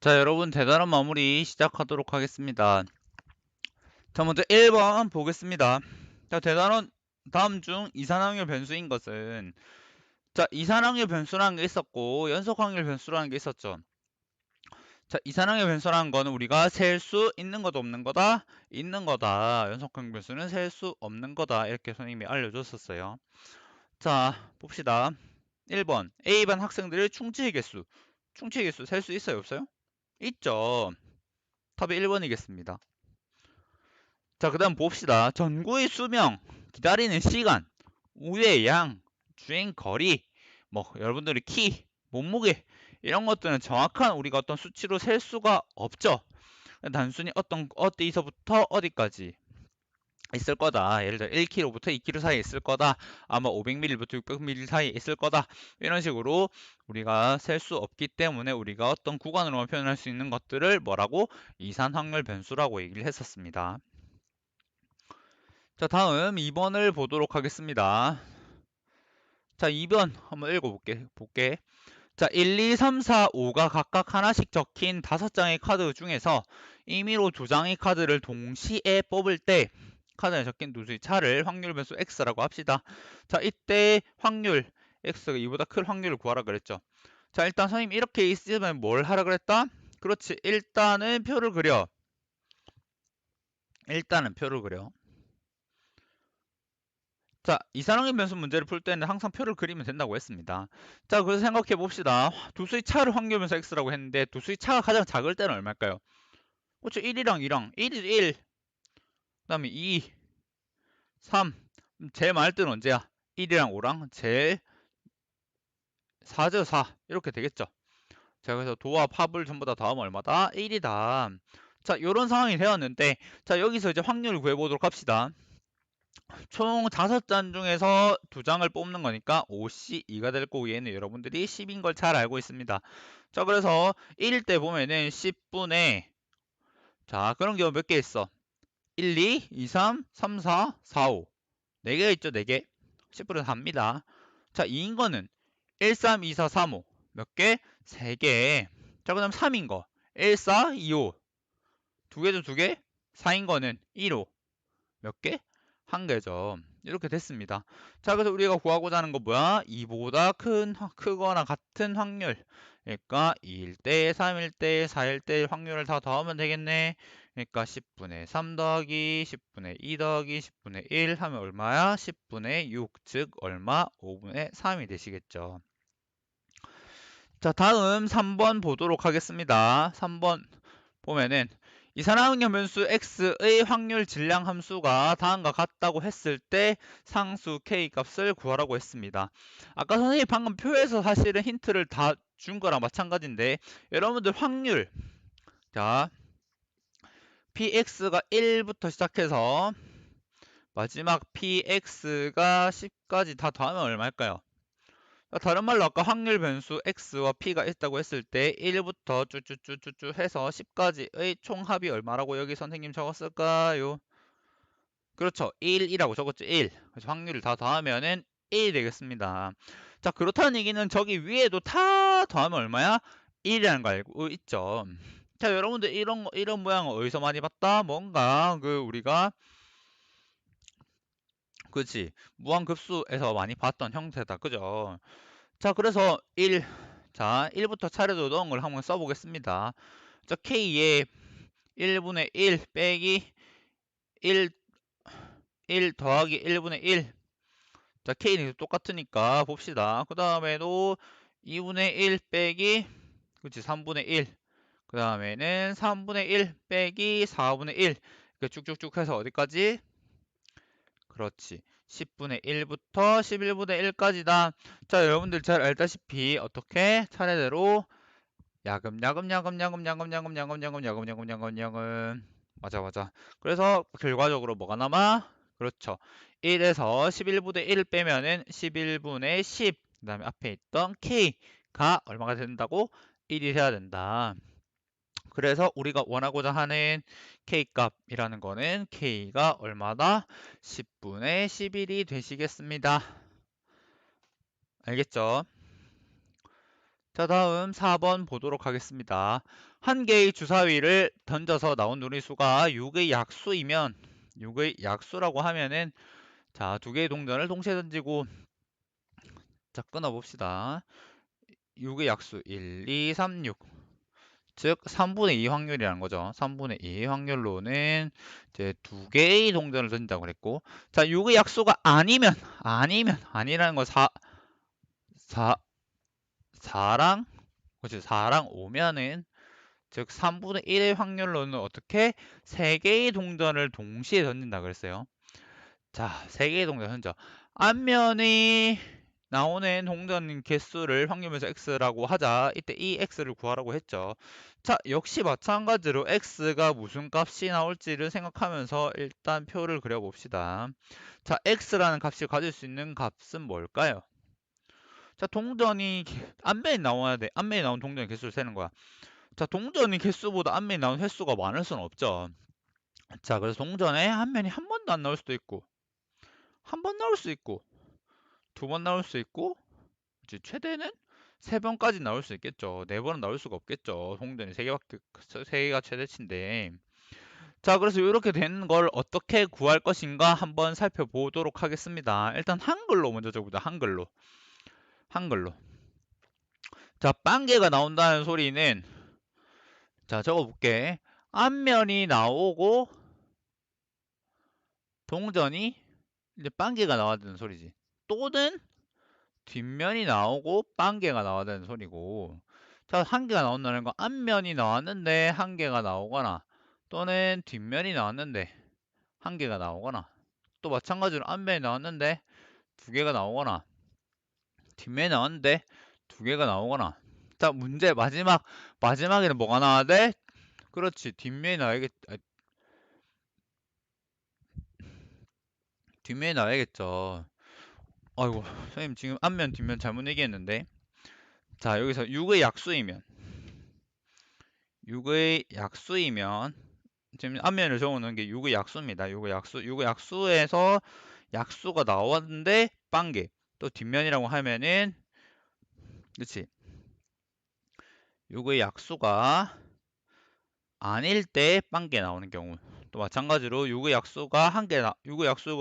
자, 여러분 대단한 마무리 시작하도록 하겠습니다. 자, 먼저 1번 보겠습니다. 자, 대단원 다음 중 이산항률 변수인 것은 자, 이산항률 변수라는 게 있었고 연속 확률 변수라는 게 있었죠. 자, 이산항률 변수라는 거는 우리가 셀 수 있는 거다 없는 거다 있는 거다. 연속항률 변수는 셀 수 없는 거다. 이렇게 선생님이 알려줬었어요. 자, 봅시다. 1번 A반 학생들의 충치 개수. 충치 개수 셀 수 있어요 없어요? 있죠. 답이 1번이겠습니다. 자, 그 다음 봅시다. 전구의 수명, 기다리는 시간, 우유의 양, 주행 거리, 뭐 여러분들의 키, 몸무게 이런 것들은 정확한 우리가 어떤 수치로 셀 수가 없죠. 단순히 어떤 어디서부터 어디까지 있을 거다. 예를 들어 1km부터 2km 사이에 있을 거다. 아마 500ml부터 600ml 사이에 있을 거다. 이런 식으로 우리가 셀 수 없기 때문에 우리가 어떤 구간으로만 표현할 수 있는 것들을 뭐라고? 이산확률 변수라고 얘기를 했었습니다. 자, 다음 2번을 보도록 하겠습니다. 자, 2번 한번 볼게. 자, 1, 2, 3, 4, 5가 각각 하나씩 적힌 5장의 카드 중에서 임의로 2장의 카드를 동시에 뽑을 때 카드에 적힌 누수의 차를 확률 변수 x라고 합시다. 자, 이때 확률 x가 2보다 클 확률을 구하라 그랬죠. 자, 일단 선생님 이렇게 있으면 뭘 하라 그랬다? 그렇지. 일단은 표를 그려. 자, 이산항의 변수 문제를 풀 때는 항상 표를 그리면 된다고 했습니다. 자, 그래서 생각해 봅시다. 두수의 차를 확률 변수 x라고 했는데 두수의 차가 가장 작을 때는 얼마일까요? 그렇죠. 1이랑 2랑 1이 1, 그다음에 2, 3. 제일 많을 때는 언제야? 1이랑 5랑 제일 4죠, 4. 이렇게 되겠죠. 자, 그래서 도와 팝을 전부 다 더하면 얼마다? 1이다. 자, 이런 상황이 되었는데 자, 여기서 이제 확률을 구해 보도록 합시다. 총 5장 중에서 2장을 뽑는 거니까 5C2가 될 거고 얘는 여러분들이 10인 걸 잘 알고 있습니다. 자, 그래서 1일 때 보면은 10분의 자, 그런 경우 몇 개 있어? 1, 2, 2, 3, 3, 4, 4, 5. 4개 있죠, 4개. 10분의 4입니다. 자, 2인 거는 1, 3, 2, 4, 3, 5. 몇 개? 3개. 자, 그 다음 3인 거. 1, 4, 2, 5. 2개죠, 2개? 4인 거는 1, 5. 몇 개? 한 개죠. 이렇게 됐습니다. 자, 그래서 우리가 구하고자 하는 거 뭐야? 2보다 크거나 같은 확률. 그러니까 2일 때, 3일 때, 4일 때 확률을 다 더하면 되겠네. 그러니까 10분의 3 더하기 10분의 2 더하기 10분의 1 하면 얼마야? 10분의 6, 즉 얼마? 5분의 3이 되시겠죠. 자, 다음 3번 보도록 하겠습니다. 3번 보면은 이산화응연 변수 x의 확률 질량 함수가 다음과 같다고 했을 때 상수 k 값을 구하라고 했습니다. 아까 선생님이 방금 표에서 사실은 힌트를 다 준 거랑 마찬가지인데 여러분들 확률 자 px가 1부터 시작해서 마지막 px가 10까지 다 더하면 얼마일까요? 다른 말로 아까 확률 변수 x와 p가 있다고 했을 때 1부터 쭈쭈쭈쭈쭈 해서 10까지의 총합이 얼마라고 여기 선생님 적었을까요? 그렇죠. 1이라고 적었죠. 1. 그래서 확률을 다 더하면은 1이 되겠습니다. 자, 그렇다는 얘기는 저기 위에도 다 더하면 얼마야? 1이라는 거 알고 있죠. 자, 여러분들 이런 모양을 어디서 많이 봤다? 뭔가 우리가 그치 무한급수에서 많이 봤던 형태다. 그죠? 자, 그래서 1, 자, 1부터 차례로 넣은 걸 한번 써보겠습니다. 자, K에 1분의 1 빼기 1, 1 더하기 1분의 1. 자, K는 똑같으니까 봅시다. 그 다음에도 2분의 1 빼기, 그치, 3분의 1. 그 다음에는 3분의 1 빼기 4분의 1. 이렇게 쭉쭉쭉 해서 어디까지? 그렇지. 10분의 1부터 11분의 1까지다. 자, 여러분들 잘 알다시피 어떻게 차례대로 야금 맞아. 그래서 결과적으로 뭐가 남아? 그렇죠. 1에서 11분의 1 빼면은 11분의 10. 그다음에 앞에 있던 k가 얼마가 된다고? 1이 돼야 된다. 그래서 우리가 원하고자 하는 k값이라는 거는 k가 얼마다? 10분의 11이 되시겠습니다. 알겠죠? 자, 다음 4번 보도록 하겠습니다. 한 개의 주사위를 던져서 나온 누리수가 6의 약수이면 6의 약수라고 하면은 자, 두 개의 동전을 동시에 던지고 자, 끊어봅시다. 6의 약수 1, 2, 3, 6. 즉 3분의 2 확률이라는 거죠. 3분의 2 확률로는 이제 두 개의 동전을 던진다고 그랬고 자, 6의 약수가 아니라는 거 4랑 그렇지 4랑 5면은 즉 3분의 1의 확률로는 어떻게 3개의 동전을 동시에 던진다 그랬어요. 자, 3개의 동전 던져. 앞면이 나오는 동전 개수를 확률면서 x라고 하자. 이때 이 x를 구하라고 했죠. 자, 역시 마찬가지로 x가 무슨 값이 나올지를 생각하면서 일단 표를 그려봅시다. 자, x라는 값이 가질 수 있는 값은 뭘까요? 자, 동전이 앞면에 나와야 돼. 앞면에 나온 동전의 개수를 세는 거야. 자, 동전의 개수보다 앞면에 나온 횟수가 많을 수는 없죠. 자, 그래서 동전에 한 면이 한 번도 안 나올 수도 있고, 한 번 나올 수 있고, 두 번 나올 수 있고, 이제 최대는 세 번까지 나올 수 있겠죠. 네 번은 나올 수가 없겠죠. 동전이 세 개가 최대치인데. 자, 그래서 이렇게 된 걸 어떻게 구할 것인가 한번 살펴보도록 하겠습니다. 일단 한글로 먼저 적어보자. 한글로. 한글로. 자, 빵개가 나온다는 소리는 자, 적어볼게. 앞면이 나오고 동전이 이제 빵개가 나와야 되는 소리지. 또는 뒷면이 나오고 빵개가 나와야 되는 소리고. 자, 한 개가 나온다는 건 앞면이 나왔는데 한 개가 나오거나 또는 뒷면이 나왔는데 한 개가 나오거나 또 마찬가지로 앞면이 나왔는데 두 개가 나오거나 뒷면이 나왔는데 두 개가 나오거나 자, 문제 마지막에는 뭐가 나와야 돼? 그렇지. 뒷면이 나와야겠죠. 아이고, 선생님 지금 앞면 뒷면 잘못 얘기했는데. 자, 여기서 6의 약수이면 지금 앞면을 적어놓은 게 6의 약수입니다. 6의 약수에서 약수가 나왔는데 빵개. 또 뒷면이라고 하면은 그렇지. 6의 약수가 아닐 때 빵개 나오는 경우. 또 마찬가지로 6의 약수가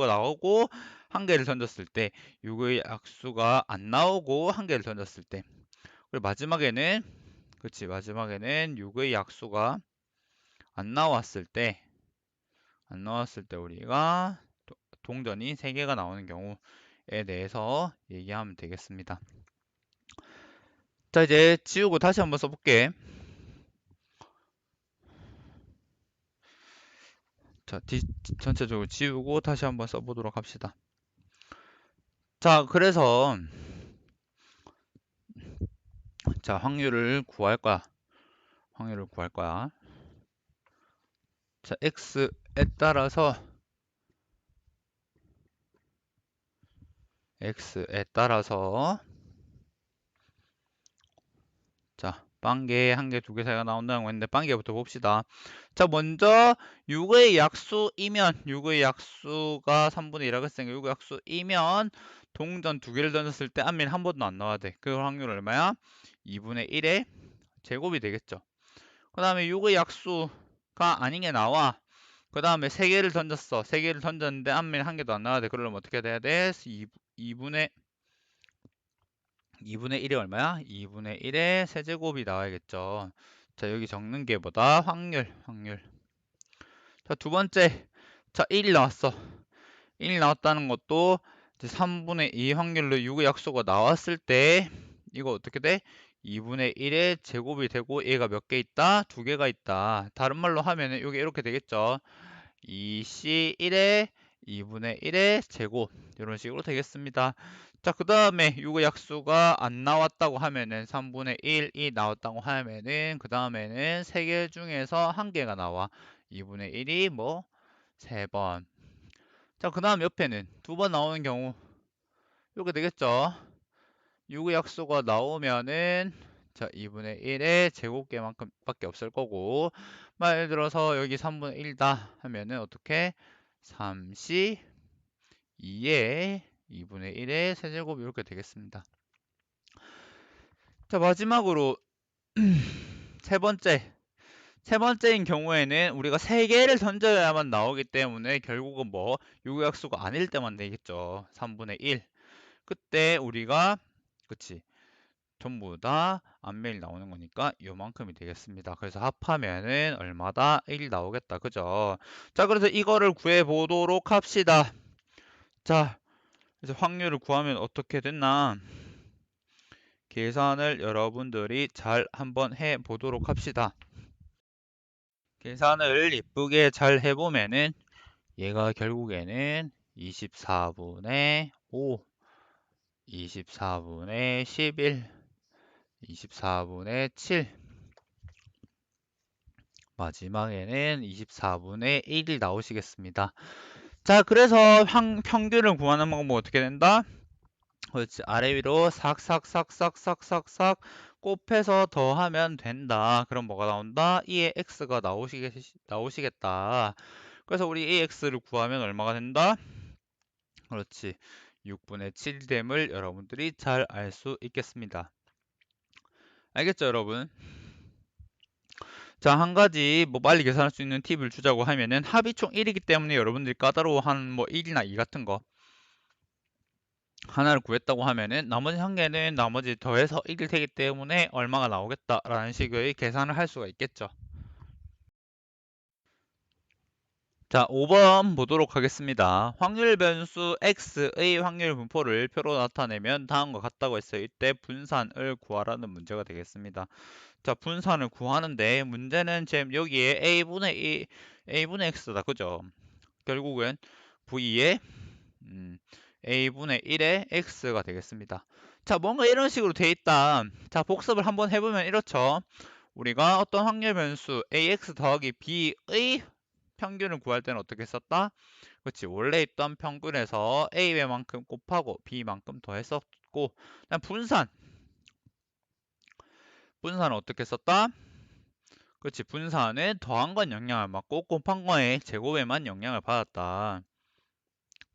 나오고 한 개를 던졌을 때 6의 약수가 안 나오고 한 개를 던졌을 때 그리고 마지막에는 그렇지. 마지막에는 6의 약수가 안 나왔을 때 우리가 동전이 3개가 나오는 경우에 대해서 얘기하면 되겠습니다. 자, 이제 지우고 다시 한번 써볼게. 자, 전체적으로 지우고 다시 한번 써보도록 합시다. 자, 그래서 자, 확률을 구할 거야. 자, x에 따라서 자, 빵개 한 개, 두 개 사이가 나온다는 거 했는데 빵개부터 봅시다. 자, 먼저 6의 약수가 3분의 1이라고 했으니까 6의 약수이면 동전 두 개를 던졌을 때 앞면 한 번도 안 나와야 돼. 그 확률 얼마야? 2분의 1의 제곱이 되겠죠. 그 다음에 6의 약수가 아닌 게 나와. 그 다음에 3개를 던졌어. 3개를 던졌는데 앞면 한 개도 안 나와야 돼. 그러면 어떻게 돼야 돼? 2분의 1이 얼마야? 2분의 1의 세제곱이 나와야겠죠. 자, 여기 적는 게보다 확률. 자, 두 번째. 자, 1이 나왔어. 1이 나왔다는 것도 이제 3분의 2 확률로 6의 약수가 나왔을 때 이거 어떻게 돼? 2분의 1의 제곱이 되고 얘가 몇 개 있다? 두 개가 있다. 다른 말로 하면은 이게 이렇게 되겠죠. 2C1의 2분의 1의 제곱 이런 식으로 되겠습니다. 자, 그 다음에 6의 약수가 안 나왔다고 하면은 3분의 1이 나왔다고 하면은 그 다음에는 3개 중에서 한 개가 나와. 2분의 1이 뭐 3번. 자, 그 다음 옆에는 두 번 나오는 경우 이렇게 되겠죠. 6의 약수가 나오면은 자, 2분의 1의 제곱계만큼 밖에 없을 거고 말 들어서 여기 3분의 1다 하면은 어떻게 3C 2의 2분의 1의 세제곱 이렇게 되겠습니다. 자, 마지막으로 세 번째인 경우에는 우리가 3개를 던져야만 나오기 때문에 결국은 뭐 요약수가 아닐 때만 되겠죠. 3분의 1. 그때 우리가 그치 전부 다 앞면이 나오는 거니까 요만큼이 되겠습니다. 그래서 합하면은 얼마다? 1 나오겠다. 그죠? 자, 그래서 이거를 구해 보도록 합시다. 자, 그래서 확률을 구하면 어떻게 됐나? 계산을 여러분들이 잘 한번 해 보도록 합시다. 계산을 예쁘게 잘 해보면은 얘가 결국에는 24분의 5, 24분의 11, 24분의 7, 마지막에는 24분의 1이 나오시겠습니다. 자, 그래서 평균을 구하는 방법은 어떻게 된다? 그렇지. 아래 위로 싹싹싹싹싹싹싹 곱해서 더하면 된다. 그럼 뭐가 나온다? 2의 x가 나오시겠다. 그래서 우리 이 x를 구하면 얼마가 된다? 그렇지. 6분의 7됨을 여러분들이 잘 알 수 있겠습니다. 알겠죠, 여러분? 자, 한 가지 뭐 빨리 계산할 수 있는 팁을 주자고 하면은 합이 총 1이기 때문에 여러분들이 까다로워하는 뭐 1이나 2 같은 거 하나를 구했다고 하면은 나머지 한 개는 나머지 더해서 1이 되기 때문에 얼마가 나오겠다라는 식의 계산을 할 수가 있겠죠. 자, 5번 보도록 하겠습니다. 확률 변수 x의 확률 분포를 표로 나타내면 다음과 같다고 했어요. 이때 분산을 구하라는 문제가 되겠습니다. 자, 분산을 구하는데 문제는 지금 여기에 a분의 x다. 그죠? 결국은 v의 a분의 1의 x가 되겠습니다. 자, 뭔가 이런 식으로 돼 있다. 자, 복습을 한번 해보면 이렇죠. 우리가 어떤 확률 변수 ax 더하기 b의 평균을 구할 때는 어떻게 썼다? 그렇지. 원래 있던 평균에서 a만큼 곱하고 b만큼 더했었고, 그다음 분산은 어떻게 썼다? 그렇지. 분산은 더한 건 영향을 받고 곱한 거에 제곱에만 영향을 받았다.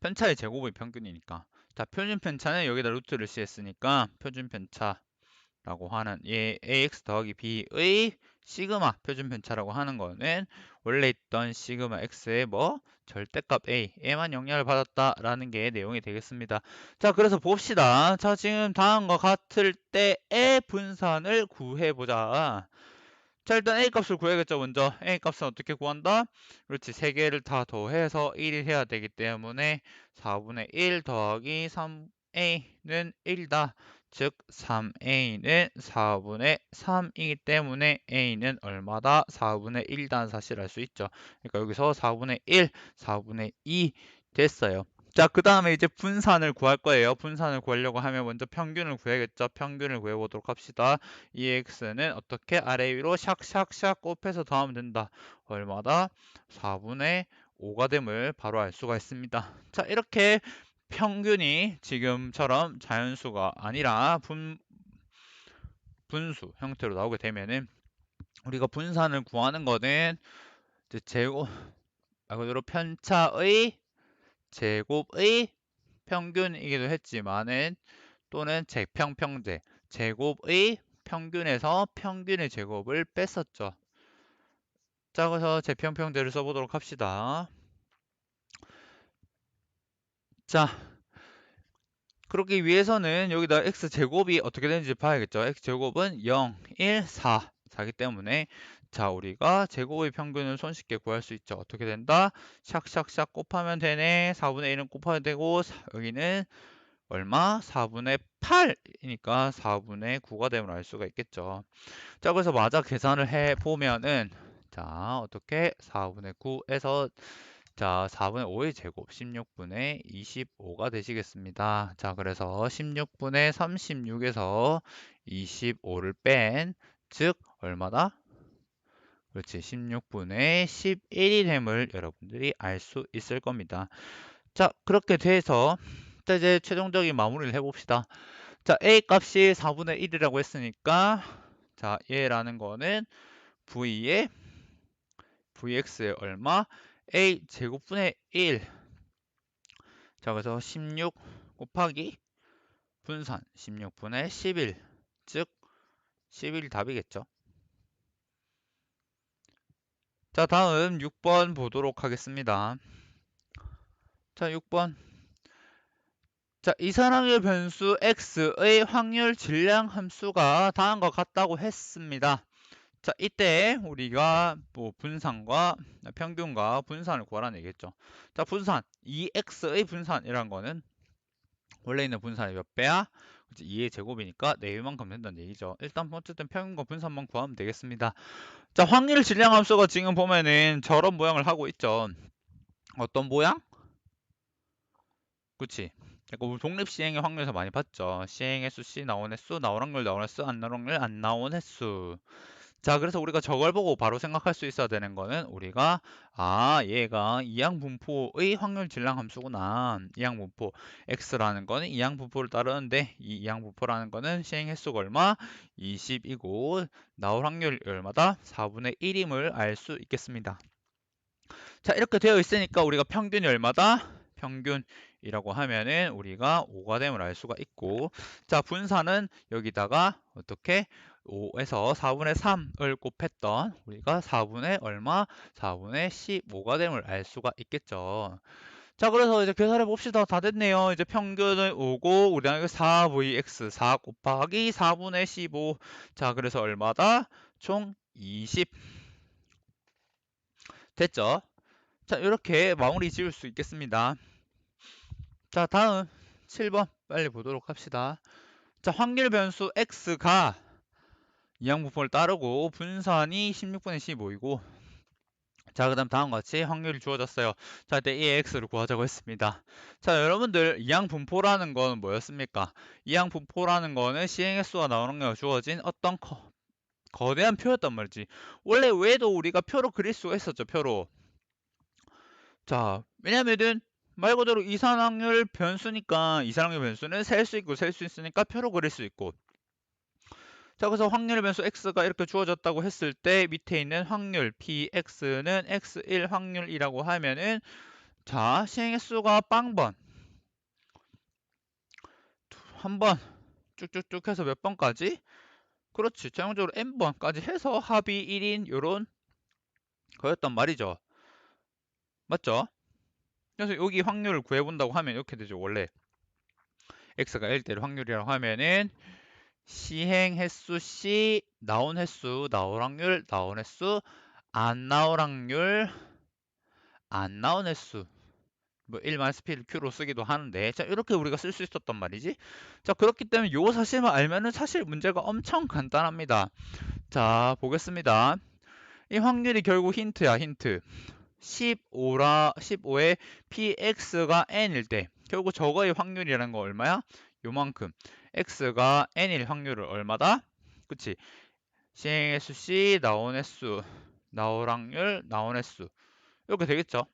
편차의 제곱의 평균이니까. 자, 표준 편차는 여기다 루트를 씌했으니까 표준 편차라고 하는 얘 ax 더하기 b의 시그마 표준 편차라고 하는 거는 원래 있던 시그마 x의 뭐 절대값 a에만 영향을 받았다라는 게 내용이 되겠습니다. 자, 그래서 봅시다. 자, 지금 다음과 같을 때의 분산을 구해보자. 자, 일단 A 값을 구해야겠죠, 먼저. A 값은 어떻게 구한다? 그렇지, 3개를 다 더해서 1이 해야 되기 때문에 4분의 1 더하기 3A는 1이다. 즉, 3A는 4분의 3이기 때문에 A는 얼마다? 4분의 1이라는 사실을 알 수 있죠. 그러니까 여기서 4분의 1, 4분의 2 됐어요. 자, 그 다음에 이제 분산을 구할 거예요. 분산을 구하려고 하면 먼저 평균을 구해야겠죠. 평균을 구해보도록 합시다. EX는 어떻게 아래 위로 샥샥샥 곱해서 더하면 된다. 얼마다? 4분의 5가 됨을 바로 알 수가 있습니다. 자, 이렇게 평균이 지금처럼 자연수가 아니라 분수 형태로 나오게 되면은 우리가 분산을 구하는 거는 이제 말 그대로 편차의 제곱의 평균이기도 했지만은 또는 제평평제 제곱의 평균에서 평균의 제곱을 뺐었죠. 자, 그래서 제평평제를 써보도록 합시다. 자, 그러기 위해서는 여기다 x제곱이 어떻게 되는지 봐야겠죠. x제곱은 0, 1, 4이기 때문에 자, 우리가 제곱의 평균을 손쉽게 구할 수 있죠. 어떻게 된다? 샥샥샥 곱하면 되네. 4분의 1은 곱하면 되고 여기는 얼마? 4분의 8이니까 4분의 9가 됨을 알 수가 있겠죠. 자, 그래서 마저 계산을 해보면은 자, 어떻게 4분의 9에서 자, 4분의 5의 제곱 16분의 25가 되시겠습니다. 자, 그래서 16분의 36에서 25를 뺀 즉 얼마다? 그렇지, 16분의 11이 됨을 여러분들이 알 수 있을 겁니다. 자, 그렇게 돼서 이제 최종적인 마무리를 해봅시다. 자, A 값이 4분의 1이라고 했으니까 자, 얘라는 거는 V의 Vx의 얼마? A 제곱분의 1. 자, 그래서 16 곱하기 분산 16분의 11. 즉 11이 답이겠죠. 자, 다음 6번 보도록 하겠습니다. 자, 6번. 자, 이산항의 변수 x의 확률 질량 함수가 다음과 같다고 했습니다. 자, 이때 우리가 뭐 분산과 평균과 분산을 구하라는 얘기겠죠. 자, 분산, 2x의 분산이란 거는 원래 있는 분산의 몇 배야? 2의 제곱이니까 4배만큼 된다는 얘기죠. 일단 어쨌든 평균과 분산만 구하면 되겠습니다. 자, 확률 질량 함수가 지금 보면은 저런 모양을 하고 있죠. 어떤 모양? 그치? 약간 우리 독립 시행의 확률에서 많이 봤죠. 시행 횟수, C 나온 횟수, 나온 확률, 나온 횟수, 안 나온 확률, 안 나온 횟수. 자, 그래서 우리가 저걸 보고 바로 생각할 수 있어야 되는 거는 우리가 얘가 이항분포의 확률 질량 함수구나. 이항분포 x라는 거는 이항분포를 따르는데 이 이항분포라는 거는 시행 횟수가 얼마? 20이고 나올 확률이 얼마다? 4분의 1임을 알 수 있겠습니다. 자, 이렇게 되어 있으니까 우리가 평균이 얼마다? 평균이라고 하면은 우리가 5가 됨을 알 수가 있고, 자, 분산은 여기다가 어떻게 5에서 4분의 3을 곱했던 우리가 4분의 얼마? 4분의 15가 됨을 알 수가 있겠죠. 자, 그래서 이제 계산해 봅시다. 다 됐네요. 이제 평균은 5고 우리가 4vx 4 곱하기 4분의 15. 자, 그래서 얼마다? 총 20 됐죠? 자, 이렇게 마무리 지을 수 있겠습니다. 자, 다음 7번 빨리 보도록 합시다. 자, 확률 변수 x가 이항분포를 따르고 분산이 16분의 15이고, 자, 그 다음 다음과 같이 확률이 주어졌어요. 자, 이때 이 x를 구하자고 했습니다. 자, 여러분들 이항분포라는 건 뭐였습니까? 이항분포라는 거는 시행횟수가 나오는 게 주어진 어떤 거대한 표였단 말이지. 원래 외에도 우리가 표로 그릴 수가 있었죠, 표로. 자, 왜냐면은 말 그대로 이산확률 변수니까 이산확률 변수는 셀 수 있고 셀 수 있으니까 표로 그릴 수 있고. 자, 그래서 확률 변수 x가 이렇게 주어졌다고 했을 때 밑에 있는 확률 px는 x1 확률이라고 하면은 자, 시행횟수가 빵번 한 번 쭉쭉쭉 해서 몇 번까지? 그렇지. 최종적으로 n번까지 해서 합이 1인 요런 거였단 말이죠. 맞죠? 그래서 여기 확률을 구해본다고 하면 이렇게 되죠. 원래 x가 1대일 확률이라고 하면은 시행 횟수 C, 나온 횟수, 나올 확률, 나온 횟수, 안 나올 확률, 안 나온 횟수. 뭐 1-P를 Q로 쓰기도 하는데, 자, 이렇게 우리가 쓸 수 있었단 말이지. 자, 그렇기 때문에 요 사실만 알면은 사실 문제가 엄청 간단합니다. 자, 보겠습니다. 이 확률이 결국 힌트야, 힌트. 15에 px가 n일 때 결국 저거의 확률이라는 거 얼마야? 요만큼. x가 n일 확률을 얼마다? 그치? 시행 횟수 C, 나온 횟수, 나올 확률, 나온 횟수. 이렇게 되겠죠?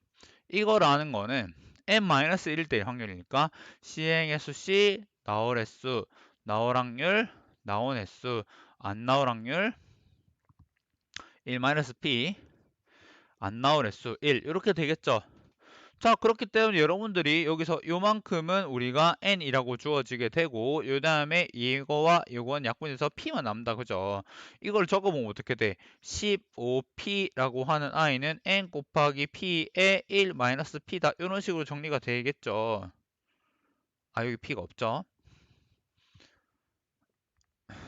이거라는 거는 n-1일 때의 확률이니까 시행 횟수 C, 나올 횟수, 나올 확률, 나온 횟수, 안 나올 확률 1-p, 안 나올 횟수 1 이렇게 되겠죠? 자, 그렇기 때문에 여러분들이 여기서 요만큼은 우리가 n이라고 주어지게 되고, 요 다음에 이거와 요건 약분해서 p만 남다, 그죠? 이걸 적어보면 어떻게 돼? 15p라고 하는 i는 n 곱하기 p의 1-p다. 이런 식으로 정리가 되겠죠. 아, 여기 p가 없죠?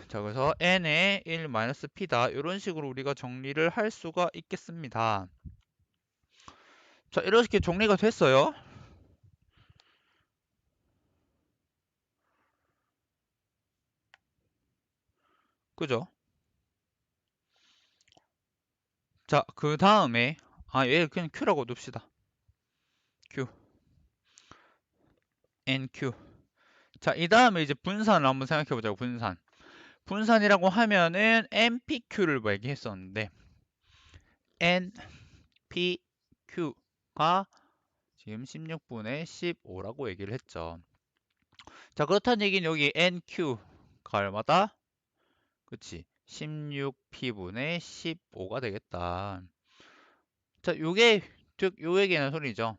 자, 그래서 n의 1-p다. 이런 식으로 우리가 정리를 할 수가 있겠습니다. 자, 이렇게 정리가 됐어요. 그죠? 자, 그 다음에 얘 그냥 Q라고 둡시다. Q, NQ. 자, 이 다음에 이제 분산을 한번 생각해 보자고, 분산. 분산이라고 하면은 NPQ를 뭐 얘기했었는데, NPQ가 지금 16분의 15라고 얘기를 했죠. 자, 그렇다는 얘기는 여기 NQ가 얼마다? 그치? 16P분의 15가 되겠다. 자, 요게, 즉, 요 얘기하는 소리죠.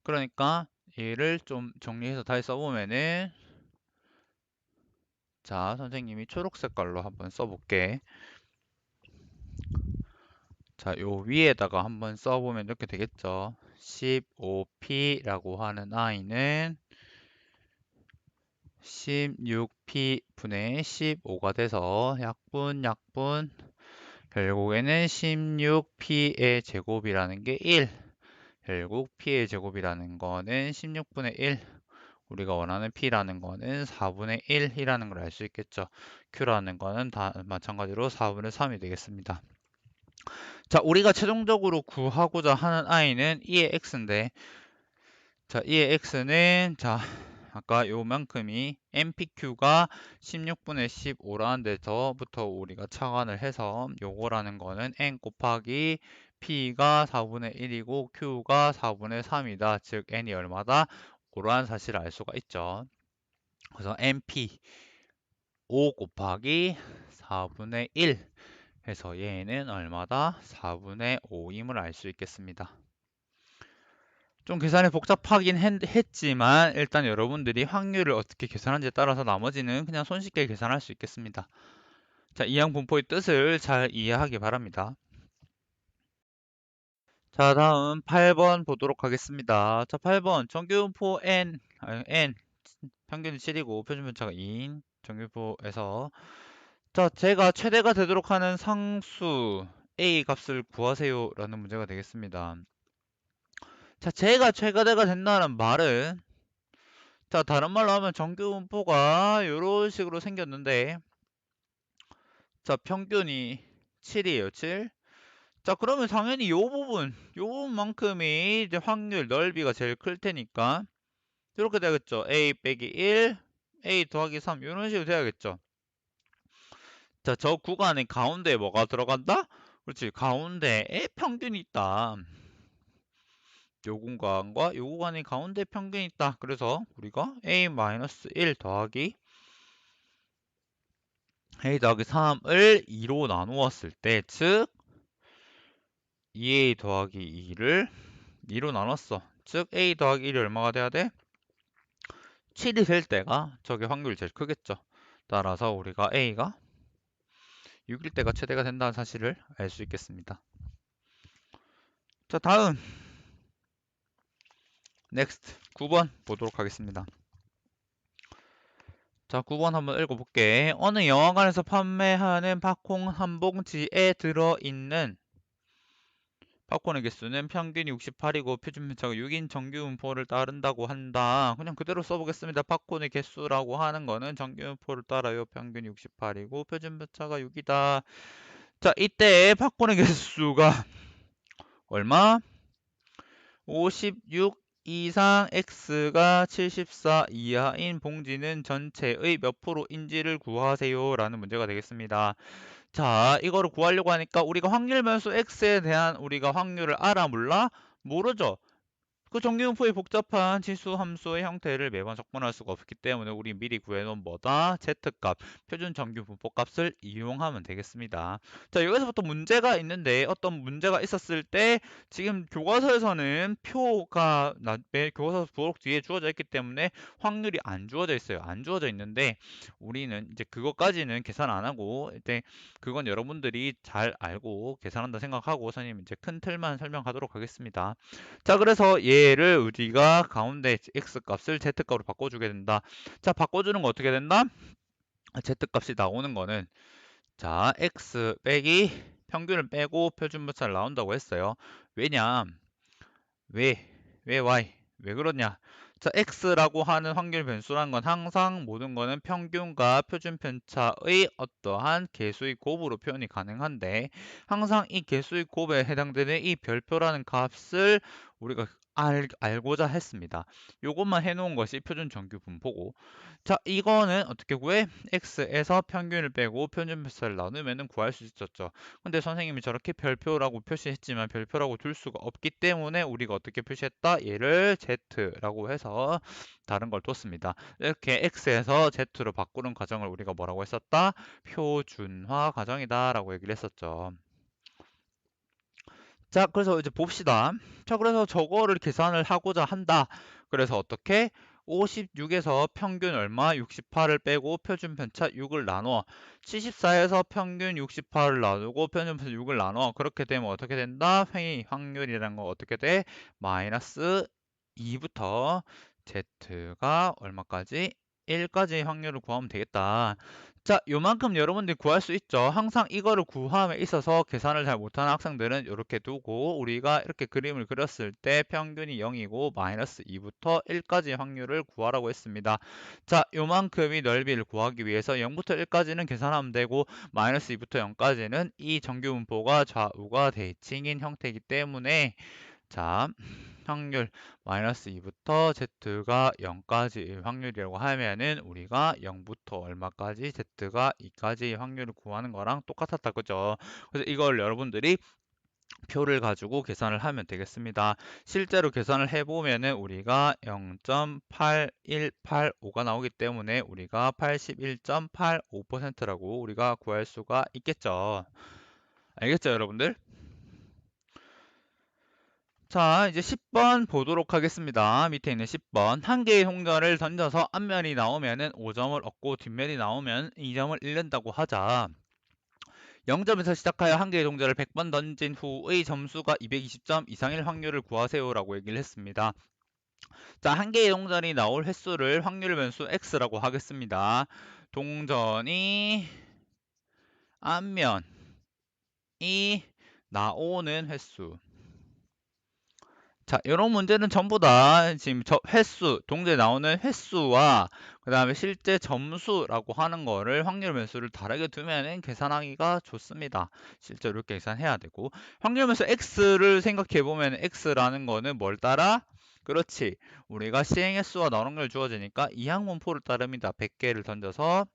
그러니까 얘를 좀 정리해서 다시 써보면은 자, 선생님이 초록 색깔로 한번 써볼게. 자, 요 위에다가 한번 써보면 이렇게 되겠죠. 15p라고 하는 i는 16p분의 15가 돼서 약분 결국에는 16p의 제곱이라는 게 1. 결국 p의 제곱이라는 거는 16분의 1. 우리가 원하는 p라는 거는 4분의 1이라는 걸 알 수 있겠죠. q라는 거는 다 마찬가지로 4분의 3이 되겠습니다. 자, 우리가 최종적으로 구하고자 하는 i는 2의 x인데, 자, 2의 x는, 자, 아까 요만큼이 MPQ가 16분의 15라는 데서부터 우리가 착안을 해서 요거라는 거는 N 곱하기 P가 4분의 1이고 Q가 4분의 3이다. 즉 N이 얼마다? 그러한 사실을 알 수가 있죠. 그래서 MP 5 곱하기 4분의 1 해서 얘는 얼마다? 4분의 5임을 알 수 있겠습니다. 좀 계산이 복잡하긴 했지만 일단 여러분들이 확률을 어떻게 계산하는지에 따라서 나머지는 그냥 손쉽게 계산할 수 있겠습니다. 자, 이항 분포의 뜻을 잘 이해하기 바랍니다. 자, 다음 8번 보도록 하겠습니다. 자, 8번 정규분포 n 평균이 7이고 표준편차가 2인 정규분포에서 자, 제가 최대가 되도록 하는 상수 a 값을 구하세요 라는 문제가 되겠습니다. 자, 제가 최대가 된다는 말은 자, 다른 말로 하면 정규분포가 이런 식으로 생겼는데 자, 평균이 7이에요, 7. 자, 그러면 당연히 요 부분만큼이 이제 확률 넓이가 제일 클 테니까 이렇게 되겠죠. a 빼기 1, a 더하기 3 이런 식으로 돼야겠죠. 자, 저 구간의 가운데에 뭐가 들어간다? 그렇지, 가운데에 평균이 있다. 요 공간과 요 구간의 가운데 평균이 있다. 그래서 우리가 a-1 더하기 a 더하기 3을 2로 나누었을 때, 즉 2a 더하기 2를 2로 나눴어. 즉 a 더하기 1이 얼마가 돼야 돼? 7이 될 때가 저게 확률이 제일 크겠죠. 따라서 우리가 a가 6일 때가 최대가 된다는 사실을 알 수 있겠습니다. 자, 다음 next 9번 보도록 하겠습니다. 자, 9번 한번 읽어볼게. 어느 영화관에서 판매하는 팝콘 한 봉지에 들어있는 팝콘의 개수는 평균이 68이고 표준편차가 6인 정규분포를 따른다고 한다. 그냥 그대로 써보겠습니다. 팝콘의 개수라고 하는 거는 정규분포를 따라요. 평균이 68이고 표준편차가 6이다. 자, 이때 팝콘의 개수가 얼마? 56 이상 x가 74 이하인 봉지는 전체의 몇 프로인지를 구하세요 라는 문제가 되겠습니다. 자, 이거를 구하려고 하니까 우리가 확률 변수 x에 대한 우리가 확률을 알아 몰라? 모르죠. 그 정규분포의 복잡한 지수 함수의 형태를 매번 적분할 수가 없기 때문에 우리 미리 구해놓은 뭐다? z값, 표준 정규분포 값을 이용하면 되겠습니다. 자, 여기서부터 문제가 있는데 어떤 문제가 있었을 때 지금 교과서에서는 표가 교과서 부록 뒤에 주어져 있기 때문에 확률이 안 주어져 있어요. 안 주어져 있는데 우리는 이제 그것까지는 계산 안 하고 이제 그건 여러분들이 잘 알고 계산한다 생각하고 선생님 이제 큰 틀만 설명하도록 하겠습니다. 자, 그래서 얘를 우리가 가운데 x값을 z값으로 바꿔주게 된다. 자, 바꿔주는 거 어떻게 된다? z값이 나오는 거는 자, x 빼기 평균을 빼고 표준분차를 나온다고 했어요. 왜냐? 왜 y? 왜 그러냐? 자, x라고 하는 확률 변수란 건 항상 모든 거는 평균과 표준 편차의 어떠한 개수의 곱으로 표현이 가능한데 항상 이 개수의 곱에 해당되는 이 별표라는 값을 우리가 알고자 했습니다. 요것만 해놓은 것이 표준 정규 분포고 자, 이거는 어떻게 구해? x에서 평균을 빼고 표준 편차를 나누면 구할 수 있었죠. 근데 선생님이 저렇게 별표라고 표시했지만 별표라고 둘 수가 없기 때문에 우리가 어떻게 표시했다? 얘를 z라고 해서 다른 걸 뒀습니다. 이렇게 x에서 z로 바꾸는 과정을 우리가 뭐라고 했었다? 표준화 과정이다 라고 얘기를 했었죠. 자, 그래서 이제 봅시다. 자, 그래서 저거를 계산을 하고자 한다. 그래서 어떻게? 56에서 평균 얼마? 68을 빼고 표준 편차 6을 나눠. 74에서 평균 68을 나누고 표준 편차 6을 나눠. 그렇게 되면 어떻게 된다? 회의 확률이라는 거 어떻게 돼? 마이너스 2부터 z가 얼마까지? 1까지 확률을 구하면 되겠다. 자, 요만큼 여러분들이 구할 수 있죠. 항상 이거를 구함에 있어서 계산을 잘 못하는 학생들은 이렇게 두고 우리가 이렇게 그림을 그렸을 때 평균이 0이고 마이너스 2부터 1까지 확률을 구하라고 했습니다. 자, 요만큼이 넓이를 구하기 위해서 0부터 1까지는 계산하면 되고 마이너스 2부터 0까지는 이 정규분포가 좌우가 대칭인 형태이기 때문에 자, 확률 마이너스 2부터 z가 0까지의 확률이라고 하면은 우리가 0부터 얼마까지 z가 2까지의 확률을 구하는 거랑 똑같았다. 그죠? 그래서 이걸 여러분들이 표를 가지고 계산을 하면 되겠습니다. 실제로 계산을 해보면은 우리가 0.8185가 나오기 때문에 우리가 81.85%라고 우리가 구할 수가 있겠죠. 알겠죠, 여러분들? 자, 이제 10번 보도록 하겠습니다. 밑에 있는 10번. 한 개의 동전을 던져서 앞면이 나오면은 5점을 얻고 뒷면이 나오면 2점을 잃는다고 하자. 0점에서 시작하여 한 개의 동전을 100번 던진 후의 점수가 220점 이상일 확률을 구하세요라고 얘기를 했습니다. 자, 한 개의 동전이 나올 횟수를 확률 변수 x라고 하겠습니다. 동전이 앞면이 나오는 횟수. 자, 이런 문제는 전부 다 지금 횟수, 동전에 나오는 횟수와 그 다음에 실제 점수라고 하는 거를 확률 변수를 다르게 두면은 계산하기가 좋습니다. 실제로 이렇게 계산해야 되고 확률 변수 x를 생각해 보면 x라는 거는 뭘 따라? 그렇지. 우리가 시행 횟수와 나오는 걸 주어지니까 이항분포를 따릅니다. 100개를 던져서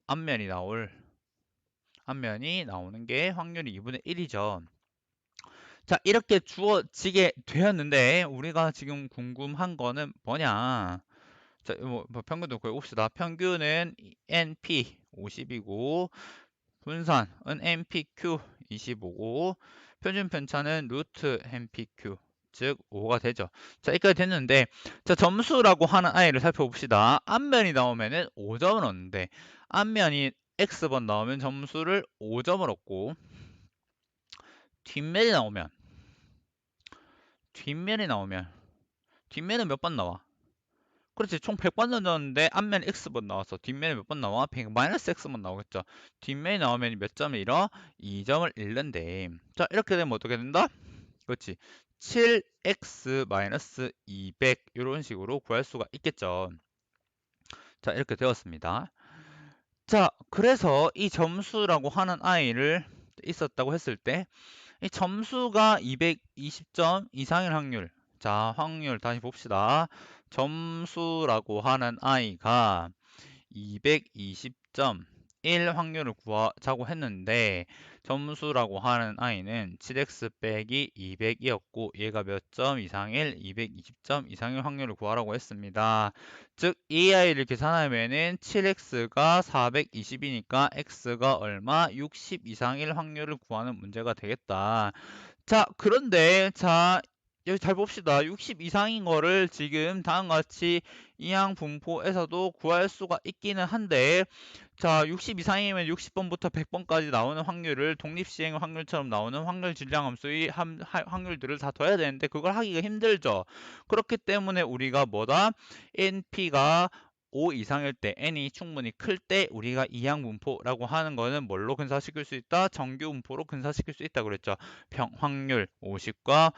앞면이 나오는 게 확률이 2분의 1이죠. 자, 이렇게 주어지게 되었는데 우리가 지금 궁금한 거는 뭐냐? 자, 뭐 평균도 구해봅시다. 평균은 NP 50이고 분산은 NPQ 25고 표준 편차는 루트 NPQ 즉 5가 되죠. 자, 여기까지 됐는데 자, 점수라고 하는 아이를 살펴봅시다. 앞면이 나오면은 5점을 얻는데 앞면이 X번 나오면 점수를 5점을 얻고 뒷면이 나오면 뒷면에 몇 번 나와? 그렇지. 총 100번 던졌는데 앞면에 X번 나왔어. 뒷면에 몇 번 나와? 100 마이너스 X번 나오겠죠. 뒷면에 나오면 몇 점을 잃어? 2점을 잃는데. 자, 이렇게 되면 어떻게 된다? 그렇지. 7X 마이너스 200 이런 식으로 구할 수가 있겠죠. 자, 이렇게 되었습니다. 자, 그래서 이 점수라고 하는 아이를 있었다고 했을 때 이 점수가 220점 이상일 확률. 자, 확률 다시 봅시다. 점수라고 하는 아이가 220점 1 확률을 구하자고 했는데 점수라고 하는 아이는 7x 빼기 200이었고 얘가 몇 점 이상일 220점 이상일 확률을 구하라고 했습니다. 즉 이 아이를 계산하면은 7x가 420이니까 x가 얼마? 60 이상일 확률을 구하는 문제가 되겠다. 자, 그런데 자 여기 잘 봅시다. 60 이상인 거를 지금 다음과 같이 이항 분포에서도 구할 수가 있기는 한데 자, 60 이상이면 60번부터 100번까지 나오는 확률을 독립시행 확률처럼 나오는 확률 질량 함수의 확률들을 다 더해야 되는데 그걸 하기가 힘들죠. 그렇기 때문에 우리가 뭐다? NP가 5 이상일 때 n이 충분히 클 때 우리가 이항 분포라고 하는 거는 뭘로 근사시킬 수 있다? 정규 분포로 근사시킬 수 있다 그랬죠. 확률 50과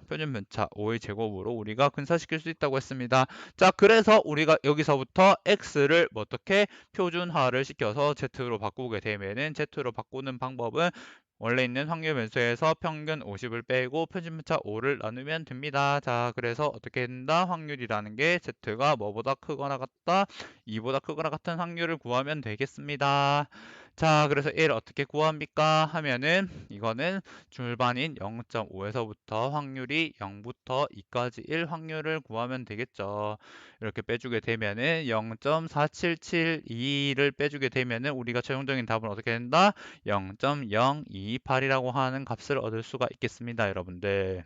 표준 편차 5의 제곱으로 우리가 근사시킬 수 있다고 했습니다. 자, 그래서 우리가 여기서부터 x를 어떻게 표준화를 시켜서 z로 바꾸게 되면은 z로 바꾸는 방법은 원래 있는 확률 변수에서 평균 50을 빼고 표준편차 5를 나누면 됩니다. 자, 그래서 어떻게 된다? 확률이라는 게 z가 뭐보다 크거나 같다? 2보다 크거나 같은 확률을 구하면 되겠습니다. 자, 그래서 1 어떻게 구합니까? 하면은 이거는 줄반인 0.5에서부터 확률이 0부터 2까지 1 확률을 구하면 되겠죠. 이렇게 빼주게 되면은 0.4772를 빼주게 되면은 우리가 최종적인 답은 어떻게 된다? 0.028이라고 하는 값을 얻을 수가 있겠습니다, 여러분들.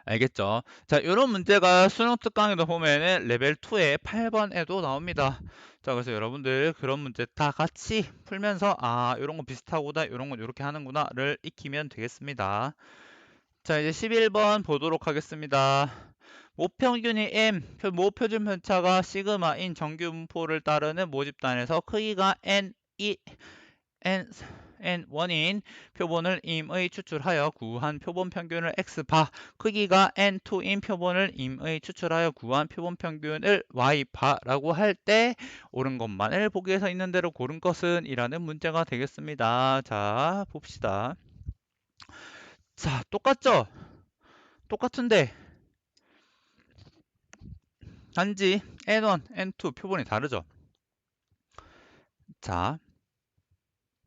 알겠죠? 자, 이런 문제가 수능 특강에도 보면은 레벨 2의 8번에도 나옵니다. 자, 그래서 여러분들 그런 문제 다 같이 풀면서 아, 이런 거 비슷하구나, 이런 건 이렇게 하는구나를 익히면 되겠습니다. 자, 이제 11번 보도록 하겠습니다. 모평균이 m, 모표준 편차가 시그마인 정규 분포를 따르는 모집단에서 크기가 n1인 표본을 임의 추출하여 구한 표본 평균을 x바, 크기가 n2인 표본을 임의 추출하여 구한 표본 평균을 y바라고 할 때 옳은 것만을 보기에서 있는 대로 고른 것은 이라는 문제가 되겠습니다. 자, 봅시다. 자, 똑같죠? 똑같은데 단지 n1, n2 표본이 다르죠? 자,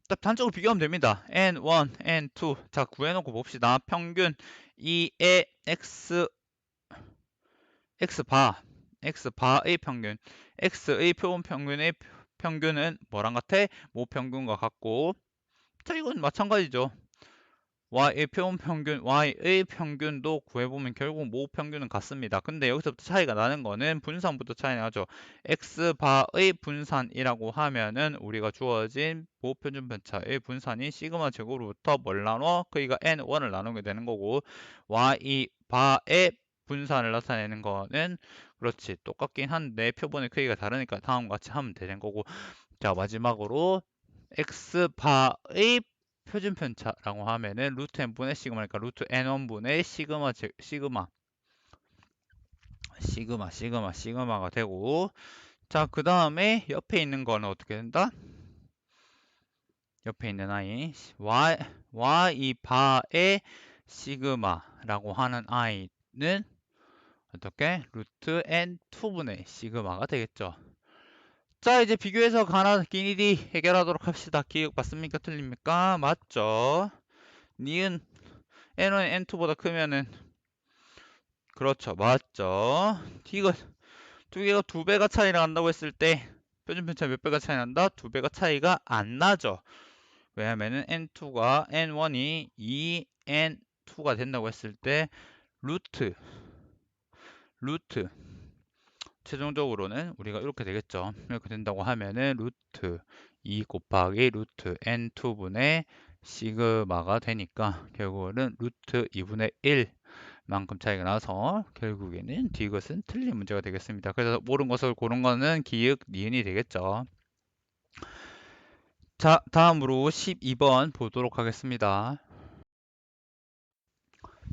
딱 단적으로 비교하면 됩니다. n1, n2. 자, 구해놓고 봅시다. 평균 2의 x바의 평균. x의 표본 평균의 평균은 뭐랑 같아? 모평균과 같고. 자, 이건 마찬가지죠. y의 표본 평균, y의 평균도 구해보면 결국 모평균은 같습니다. 근데 여기서부터 차이가 나는 거는 분산부터 차이 나죠. x바의 분산이라고 하면은 우리가 주어진 모표준 편차의 분산인 시그마 제곱으로부터 뭘 나눠? 크기가 n1을 나누게 되는 거고 y바의 분산을 나타내는 거는 그렇지 똑같긴 한데 표본의 크기가 다르니까 다음과 같이 하면 되는 거고. 자, 마지막으로 x바의 표준 편차라고 하면은 루트 n분의 시그마니까 루트 n1분의 시그마가 되고. 자, 그 다음에 옆에 있는 거는 어떻게 된다? 옆에 있는 아이 y 바의 시그마라고 하는 아이는 어떻게? 루트 n2분의 시그마가 되겠죠. 자, 이제 비교해서 가나 길이 해결하도록 합시다. 기억 맞습니까? 틀립니까? 맞죠? 니은 n은 n2보다 크면은 그렇죠. 맞죠? 이거 두 개가 두 배가 차이 난다고 했을 때 표준 편차 몇 배가 차이 난다? 두 배가 차이가 안 나죠. 왜냐면은 n1이 2n2가 된다고 했을 때 루트 최종적으로는 우리가 이렇게 되겠죠. 이렇게 된다고 하면은 루트 2 곱하기 루트 n2분의 시그마가 되니까 결국은 루트 2분의 1 만큼 차이가 나서 결국에는 디귿은 틀린 문제가 되겠습니다. 그래서 옳은 것을 고른 거는 기역, 니은이 되겠죠. 자, 다음으로 12번 보도록 하겠습니다.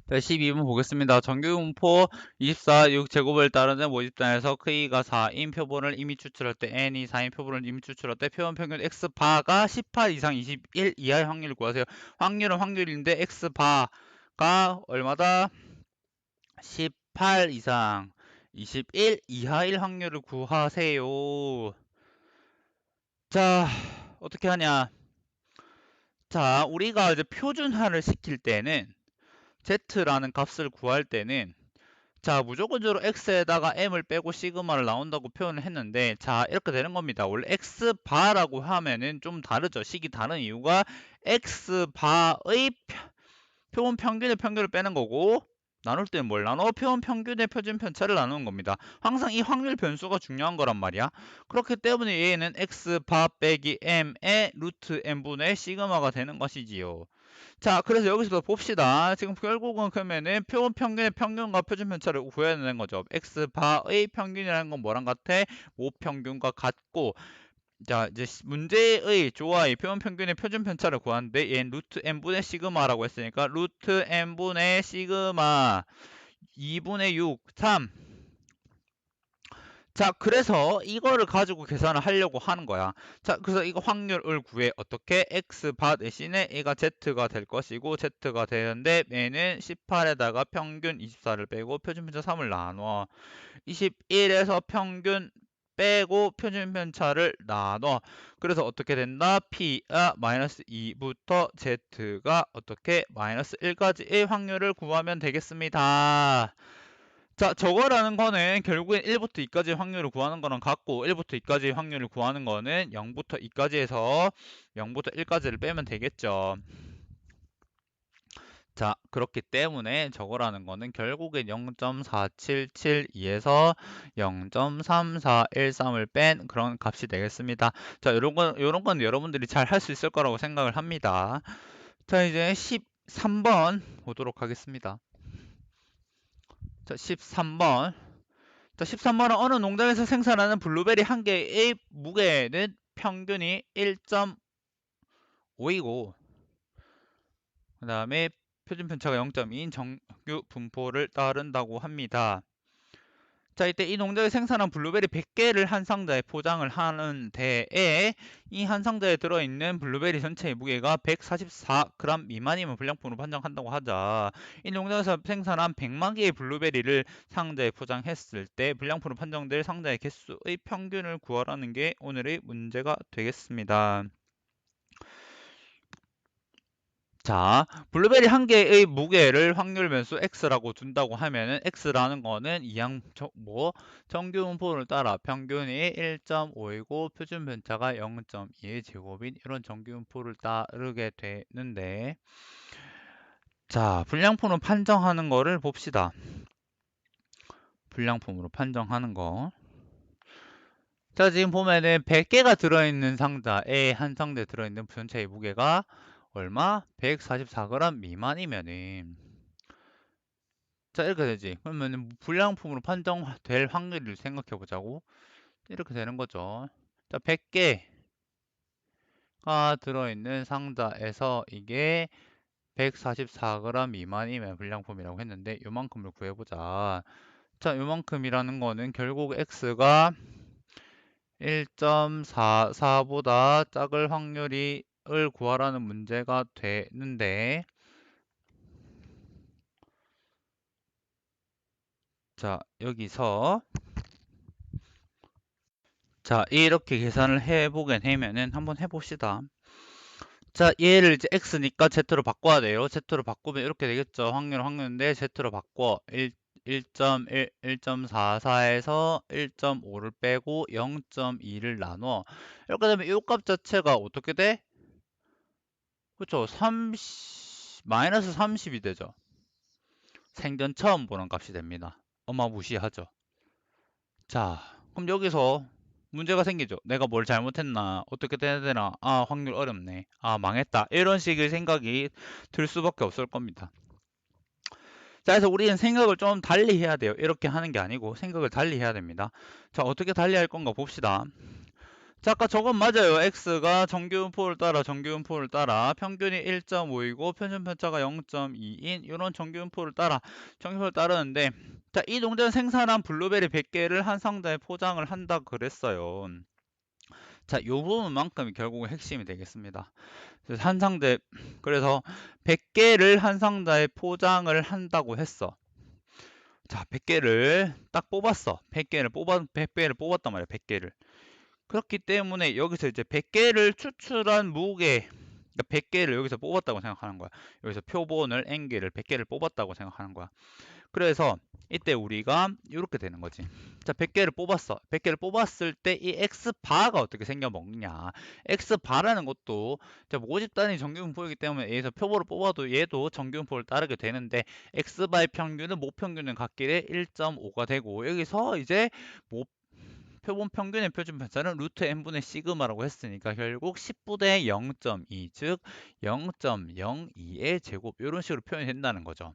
자, 12번 보겠습니다. 정규분포 24, 6제곱을 따르는 모집단에서 크기가 4인 표본을 이미 추출할 때 n이 4인 표본을 이미 추출할 때 표본 평균 x바가 18 이상 21 이하의 확률을 구하세요. 확률은 확률인데 x바가 얼마다? 18 이상 21 이하일 확률을 구하세요. 자, 어떻게 하냐? 자, 우리가 이제 표준화를 시킬 때는 z라는 값을 구할 때는 자, 무조건적으로 x에다가 m을 빼고 시그마를 나온다고 표현을 했는데 자, 이렇게 되는 겁니다. 원래 x바라고 하면은 좀 다르죠. 식이 다른 이유가 x바의 표본 평균의 평균을 빼는 거고 나눌 때는 뭘 나눠? 표본 평균의 표준 편차를 나누는 겁니다. 항상 이 확률 변수가 중요한 거란 말이야. 그렇기 때문에 얘는 x바 빼기 m의 루트 n분의 시그마가 되는 것이지요. 자, 그래서 여기서 봅시다. 지금 결국은 그러면은 표본 평균의 평균과 표준 편차를 구해야 되는 거죠. x바의 평균이라는 건 뭐랑 같아? 모평균과 같고 자, 이제 문제의 조화의 표본 평균의 표준 편차를 구하는데 얘는 루트 n분의 시그마라고 했으니까 루트 n분의 시그마 2분의 6, 3. 자, 그래서 이거를 가지고 계산을 하려고 하는 거야. 자, 그래서 이거 확률을 구해. 어떻게? x바 대신에 얘가 z가 될 것이고 z가 되는데 얘는 18에다가 평균 24를 빼고 표준 편차 3을 나눠. 21에서 평균 빼고 표준 편차를 나눠. 그래서 어떻게 된다? P가 마이너스 2부터 Z가 어떻게 마이너스 1까지의 확률을 구하면 되겠습니다. 자, 저거라는 거는 결국엔 1부터 2까지의 확률을 구하는 거랑 같고 1부터 2까지의 확률을 구하는 거는 0부터 2까지에서 0부터 1까지를 빼면 되겠죠. 자, 그렇기 때문에 저거라는 거는 결국엔 0.4772에서 0.3413을 뺀 그런 값이 되겠습니다. 자, 요런 건 여러분들이 잘 할 수 있을 거라고 생각을 합니다. 자, 이제 13번 보도록 하겠습니다. 자, 13번. 자, 13번은 어느 농장에서 생산하는 블루베리 한 개의 무게는 평균이 1.5이고, 그 다음에 표준 편차가 0.2인 정규 분포를 따른다고 합니다. 자, 이때 이 농장에 생산한 블루베리 100개를 한 상자에 포장을 하는 데에 이 한 상자에 들어있는 블루베리 전체의 무게가 144g 미만이면 불량품으로 판정한다고 하자. 이 농장에서 생산한 100만 개의 블루베리를 상자에 포장했을 때 불량품으로 판정될 상자의 개수의 평균을 구하라는 게 오늘의 문제가 되겠습니다. 자, 블루베리 한 개의 무게를 확률 변수 x라고 둔다고 하면은 x라는 거는 정규 분포를 따라 평균이 1.5이고 표준 편차가 0.2의 제곱인 이런 정규 분포를 따르게 되는데, 자, 불량품으로 판정하는 거를 봅시다. 불량품으로 판정하는 거. 자, 지금 보면은 100개가 들어있는 상자에 한 상자에 들어있는 전체의 무게가 얼마? 144g 미만이면은, 자, 이렇게 되지. 그러면 불량품으로 판정될 확률을 생각해 보자고. 이렇게 되는 거죠. 자, 100개가 들어있는 상자에서 이게 144g 미만이면 불량품이라고 했는데 요만큼을 구해보자. 자, 요만큼이라는 거는 결국 x가 1.44보다 작을 확률을 구하라는 문제가 되는데, 자, 여기서 자, 이렇게 계산을 해보게 되면은 한번 해봅시다. 자, 얘를 이제 x니까 z로 바꿔야 돼요. z로 바꾸면 이렇게 되겠죠. 확률인데 z로 바꿔 1.44에서 1.5를 빼고 0.2를 나눠. 이렇게 되면 이 값 자체가 어떻게 돼? 그렇죠. 마이너스 30이 되죠. 생전 처음 보는 값이 됩니다. 어마무시하죠. 자, 그럼 여기서 문제가 생기죠. 내가 뭘 잘못했나? 어떻게 해야 되나? 아, 확률 어렵네. 아, 망했다. 이런 식의 생각이 들 수밖에 없을 겁니다. 자, 그래서 우리는 생각을 좀 달리 해야 돼요. 이렇게 하는 게 아니고 생각을 달리 해야 됩니다. 자, 어떻게 달리 할 건가 봅시다. 자, 아까 저건 맞아요. x가 정규분포를 따라 평균이 1.5이고 표준 편차가 0.2인 이런 정규분포를 따라 정규분포를 따르는데, 자, 이 농장 생산한 블루베리 100개를 한 상자에 포장을 한다 그랬어요. 자, 요 부분만큼이 결국은 핵심이 되겠습니다. 그래서 100개를 한 상자에 포장을 한다고 했어. 자, 100개를 딱 뽑았어. 100개를 뽑았단 말이야. 100개를. 그렇기 때문에 여기서 이제 100개를 추출한 무게, 그러니까 100개를 여기서 뽑았다고 생각하는 거야. 여기서 표본을 N개를 100개를 뽑았다고 생각하는 거야. 그래서 이때 우리가 이렇게 되는 거지. 자, 100개를 뽑았어. 100개를 뽑았을 때 이 X바가 어떻게 생겨 먹냐. X바라는 것도 모집 단위 정규분포이기 때문에 여기서 표본을 뽑아도 얘도 정규분포를 따르게 되는데 X바의 평균은 모 평균은 같길래 1.5가 되고, 여기서 이제 표본 평균의 표준 편차는 루트 n분의 시그마라고 했으니까 결국 10분의 0.2, 즉 0.02의 제곱 이런 식으로 표현이 된다는 거죠.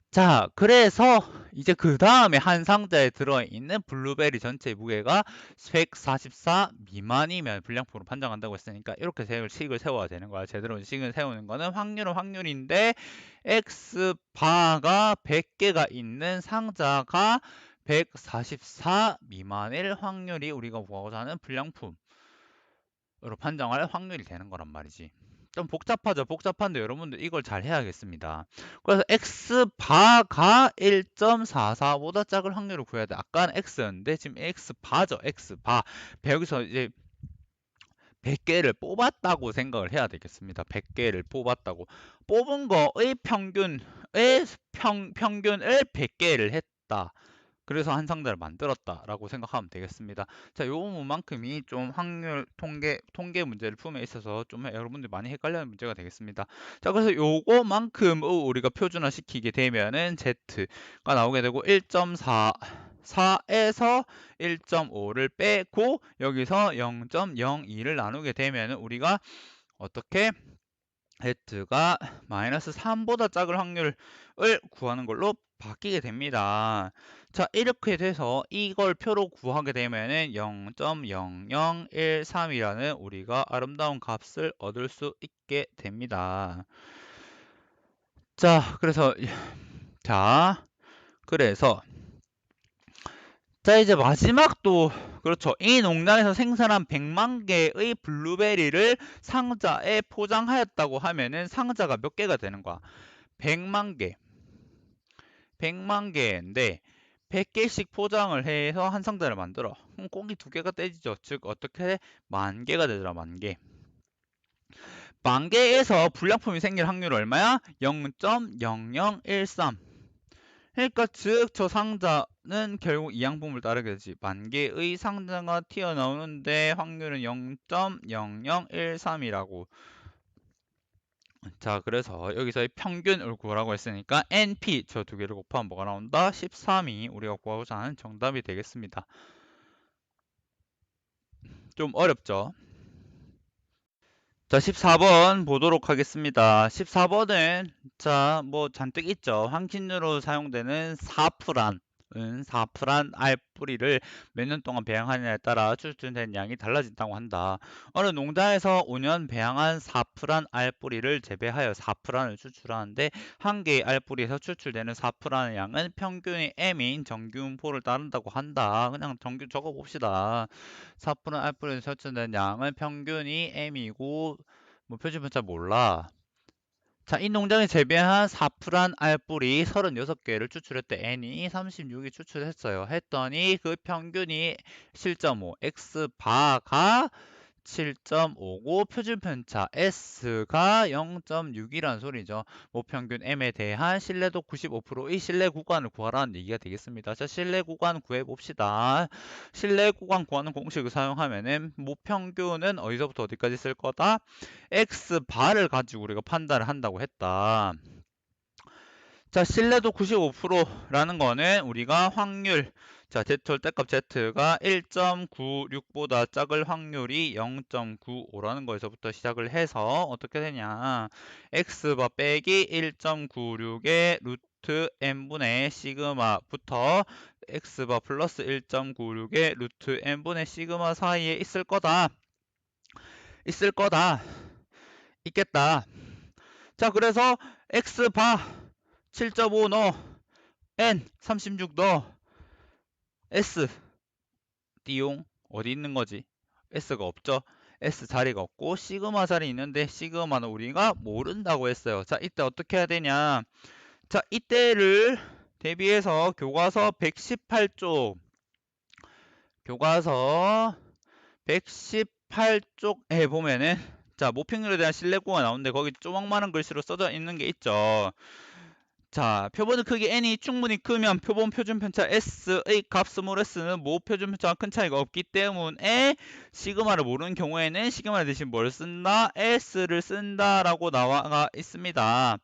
자, 그래서 이제 그 다음에 한 상자에 들어있는 블루베리 전체 무게가 144 미만이면 불량품으로 판정한다고 했으니까 이렇게 식을 세워야 되는 거야. 제대로 식을 세우는 거는 확률은 확률인데 X바가 100개가 있는 상자가 144 미만일 확률이 우리가 구하고자 하는 불량품으로 판정할 확률이 되는 거란 말이지. 좀 복잡하죠. 복잡한데 여러분들 이걸 잘 해야겠습니다. 그래서 X바가 1.44보다 작을 확률을 구해야 돼. 아까는 X였는데 지금 X바죠. X바. 여기서 이제 100개를 뽑았다고 생각을 해야 되겠습니다. 100개를 뽑았다고. 뽑은 거의 평균을 100개를 했다. 그래서 한 상자를 만들었다라고 생각하면 되겠습니다. 자, 요 부분만큼이 좀 확률 통계 문제를 품에 있어서 좀 여러분들 많이 헷갈리는 문제가 되겠습니다. 자, 그래서 요거만큼 우리가 표준화 시키게 되면은 Z가 나오게 되고 1.4 4에서 1.5를 빼고 여기서 0.02를 나누게 되면 우리가 어떻게 Z가 마이너스 3보다 작을 확률을 구하는 걸로 바뀌게 됩니다. 자, 이렇게 돼서 이걸 표로 구하게 되면은 0.0013이라는 우리가 아름다운 값을 얻을 수 있게 됩니다. 자, 그래서 자, 이제 마지막 또 그렇죠. 이 농장에서 생산한 100만 개의 블루베리를 상자에 포장하였다고 하면은 상자가 몇 개가 되는 거야? 100만 개. 100만 개인데 100개씩 포장을 해서 한 상자를 만들어. 그럼 고기 2개가 떼지죠. 즉 어떻게 만 개가 되더라. 만 개. 만 개에서 불량품이 생길 확률 얼마야? 0.0013. 그러니까 즉 저 상자는 결국 이 양품을 따르게 되지. 만 개의 상자가 튀어나오는데 확률은 0.0013이라고. 자, 그래서 여기서 평균을 구하라고 했으니까 NP 저 2개를 곱하면 뭐가 나온다? 13이 우리가 구하고자 하는 정답이 되겠습니다. 좀 어렵죠? 자, 14번 보도록 하겠습니다. 14번은 자, 뭐 잔뜩 있죠. 황신유로 사용되는 사프란 알 뿌리를 몇 년 동안 배양하느냐에 따라 추출된 양이 달라진다고 한다. 어느 농장에서 5년 배양한 사프란 알 뿌리를 재배하여 사프란을 추출하는데 한 개의 알 뿌리에서 추출되는 사프란의 양은 평균이 M인 정규분포를 따른다고 한다. 그냥 정규 적어 봅시다. 사프란 알 뿌리에서 추출된 양은 평균이 M이고 뭐 표준편 잘 몰라. 자, 이 농장에 재배한 사프란 알뿌리 36개를 추출했대. N이 36이 추출했어요. 했더니 그 평균이 7.5, X바가 7.5고 표준 편차 S가 0.6이라는 소리죠. 모평균 M에 대한 신뢰도 95%의 신뢰 구간을 구하라는 얘기가 되겠습니다. 자, 신뢰 구간 구해 봅시다. 신뢰 구간 구하는 공식을 사용하면은 모평균은 어디서부터 어디까지 쓸 거다? X바를 가지고 우리가 판단을 한다고 했다. 자, 신뢰도 95%라는 거는 우리가 확률, 자, Z 절대값 Z가 1.96보다 작을 확률이 0.95라는 거에서부터 시작을 해서 어떻게 되냐. X바 빼기 1.96의 루트 N분의 시그마부터 X바 플러스 1.96의 루트 N분의 시그마 사이에 있을 거다. 있겠다. 자, 그래서 X바 7.5 넣어. N 36 넣어. S 띠용 어디 있는 거지? S가 없죠? S 자리가 없고 시그마 자리 있는데 시그마는 우리가 모른다고 했어요. 자, 이때 어떻게 해야 되냐? 자, 이때를 대비해서 교과서 118쪽 교과서 118쪽에 보면은 자, 모평률에 대한 신뢰구가 나오는데 거기 조막만한 글씨로 써져 있는 게 있죠. 자, 표본의 크기 n이 충분히 크면 표본 표준 편차 s의 값 스몰 s는 모 표준 편차와 큰 차이가 없기 때문에 시그마를 모르는 경우에는 시그마 대신 뭘 쓴다? s를 쓴다라고 나와 있습니다.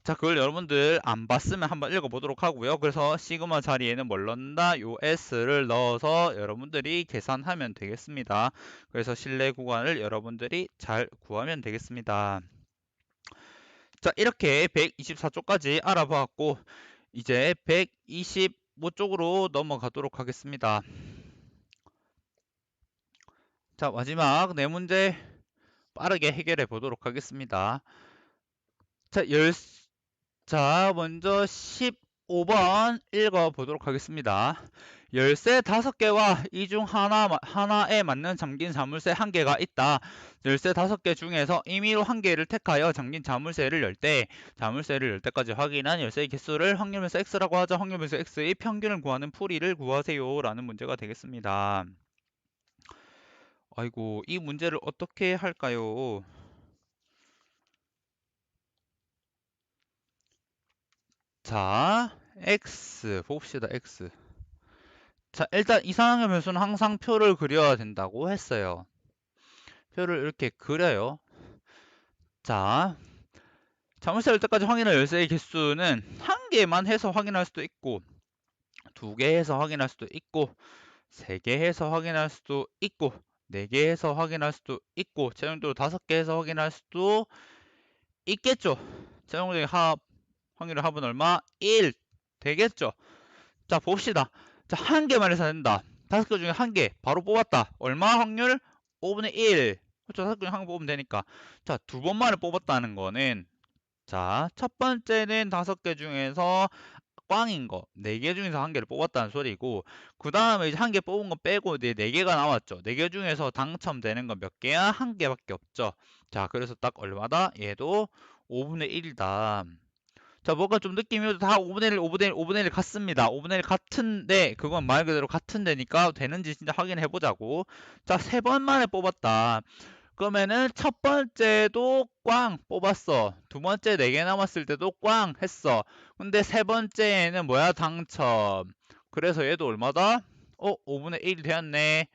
자, 그걸 여러분들 안 봤으면 한번 읽어보도록 하고요. 그래서 시그마 자리에는 뭘 넣는다? 요 s를 넣어서 여러분들이 계산하면 되겠습니다. 그래서 신뢰 구간을 여러분들이 잘 구하면 되겠습니다. 자, 이렇게 124쪽까지 알아보았고 이제 125쪽으로 넘어가도록 하겠습니다. 자, 마지막 네 문제 빠르게 해결해 보도록 하겠습니다. 자, 먼저 15번 읽어 보도록 하겠습니다. 열쇠 5개와 이 중 하나에 맞는 잠긴 자물쇠 1개가 있다. 열쇠 5개 중에서 임의로 1개를 택하여 잠긴 자물쇠를 열 때까지 확인한 열쇠의 개수를 확률변수 x라고 하자. 확률변수 x의 평균을 구하는 풀이를 구하세요. 라는 문제가 되겠습니다. 아이고, 이 문제를 어떻게 할까요? 자, x 봅시다. x 자, 일단 이상형의 변수는 항상 표를 그려야 된다고 했어요. 표를 이렇게 그려요. 자, 자물쇠 열 때까지 확인할 열쇠의 개수는 한 개만 해서 확인할 수도 있고, 두 개 해서 확인할 수도 있고, 세 개 해서 확인할 수도 있고, 네 개 해서 확인할 수도 있고, 최종적으로 다섯 개 해서 확인할 수도 있겠죠. 최종적인 확률의 합은 얼마? 1 되겠죠. 자, 봅시다. 자, 한 개만 해서 된다. 다섯 개 중에 한 개 바로 뽑았다. 얼마 확률? 5분의 1. 그렇죠. 다섯 개 중에 한 개 뽑으면 되니까. 자, 두 번 만에 뽑았다는 거는, 자, 첫 번째는 다섯 개 중에서 꽝인 거, 네 개 중에서 한 개를 뽑았다는 소리고, 그 다음에 이제 한 개 뽑은 거 빼고 이제 네 개가 나왔죠. 네 개 중에서 당첨되는 건 몇 개야? 한 개밖에 없죠. 자, 그래서 딱 얼마다? 얘도 5분의 1이다. 자, 뭔가 좀 느낌이 다 5분의 1, 5분의 1, 5분의 1 같습니다. 5분의 1 같은데, 그건 말 그대로 같은 데니까 되는지 진짜 확인해 보자고. 자, 세 번 만에 뽑았다. 그러면은 첫 번째도 꽝 뽑았어. 두 번째 4개 남았을 때도 꽝 했어. 근데 세 번째에는 뭐야? 당첨. 그래서 얘도 얼마다? 5분의 1이 되었네.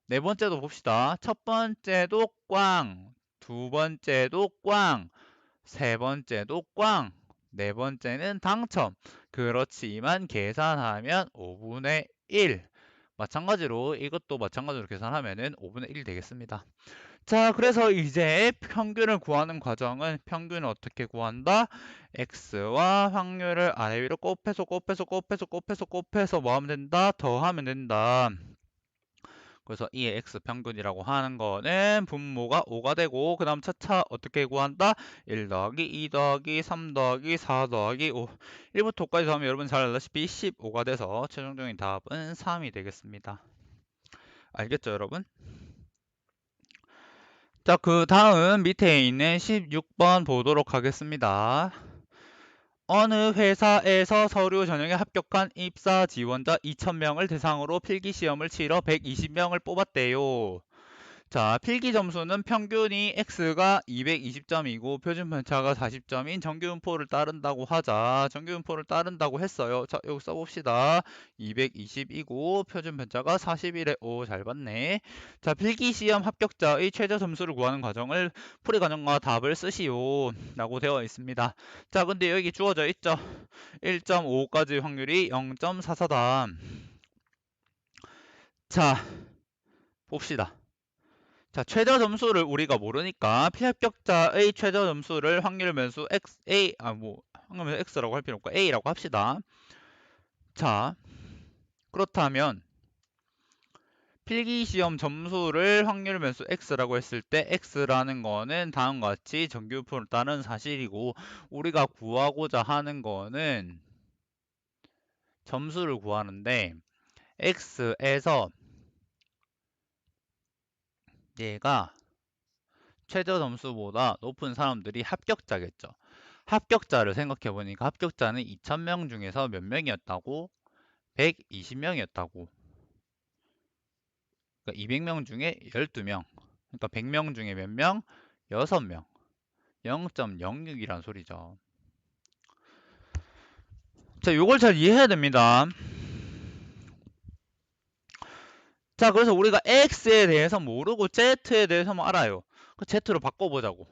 네 번째도 봅시다. 첫 번째도 꽝. 두 번째도 꽝. 세 번째도 꽝. 네 번째는 당첨. 그렇지만 계산하면 5분의 1. 마찬가지로 이것도 마찬가지로 계산하면은 5분의 1 되겠습니다. 자, 그래서 이제 평균을 구하는 과정은 평균을 어떻게 구한다? x와 확률을 아래 위로 곱해서 뭐 하면 된다? 더하면 된다. 그래서 이 x 평균이라고 하는 거는 분모가 5가 되고, 그 다음 차차 어떻게 구한다? 1 더하기 2 더하기 3 더하기 4 더하기 5. 1부터 5까지 더하면 여러분 잘 알다시피 15가 돼서 최종적인 답은 3이 되겠습니다. 알겠죠, 여러분? 자, 그 다음 밑에 있는 16번 보도록 하겠습니다. 어느 회사에서 서류 전형에 합격한 입사 지원자 2,000명을 대상으로 필기시험을 치러 120명을 뽑았대요. 자, 필기 점수는 평균이 x가 220점이고 표준 편차가 40점인 정규분포를 따른다고 하자. 정규분포를 따른다고 했어요. 자, 여기 써봅시다. 220이고 표준 편차가 41에 오, 잘 봤네. 자, 필기 시험 합격자의 최저 점수를 구하는 과정을 풀이 과정과 답을 쓰시오 라고 되어 있습니다. 자, 근데 여기 주어져 있죠. 1.5까지 확률이 0.44다. 자, 봅시다. 자, 최저 점수를 우리가 모르니까 피합격자의 최저 점수를 확률 변수 A, 확률 변수 X라고 할 필요 없고 A라고 합시다. 자, 그렇다면 필기시험 점수를 확률 변수 X라고 했을 때 X라는 거는 다음과 같이 정규분포를 따른 사실이고, 우리가 구하고자 하는 거는 점수를 구하는데 X에서 얘가 최저 점수보다 높은 사람들이 합격자겠죠. 합격자를 생각해 보니까 합격자는 2,000명 중에서 몇 명이었다고? 120명이었다고. 그러니까 200명 중에 12명. 그러니까 100명 중에 몇 명? 6명. 0.06이란 소리죠. 자, 요걸 잘 이해해야 됩니다. 자, 그래서 우리가 X에 대해서 모르고 Z에 대해서만 알아요. 그 Z로 바꿔보자고.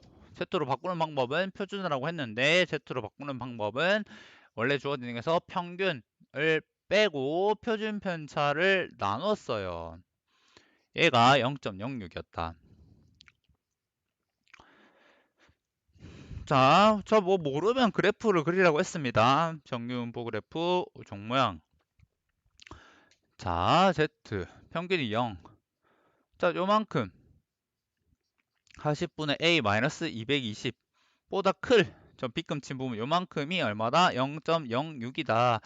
Z로 바꾸는 방법은 표준이라고 했는데, Z로 바꾸는 방법은 원래 주어진 것에서 평균을 빼고 표준 편차를 나눴어요. 얘가 0.06이었다. 자, 저 뭐 모르면 그래프를 그리라고 했습니다. 정규분포 그래프 종 모양. 자, Z 평균이 0. 자, 요만큼 40분의 A 마이너스 220 보다 클 저 빗금친 부분 요만큼이 얼마다? 0.06이다.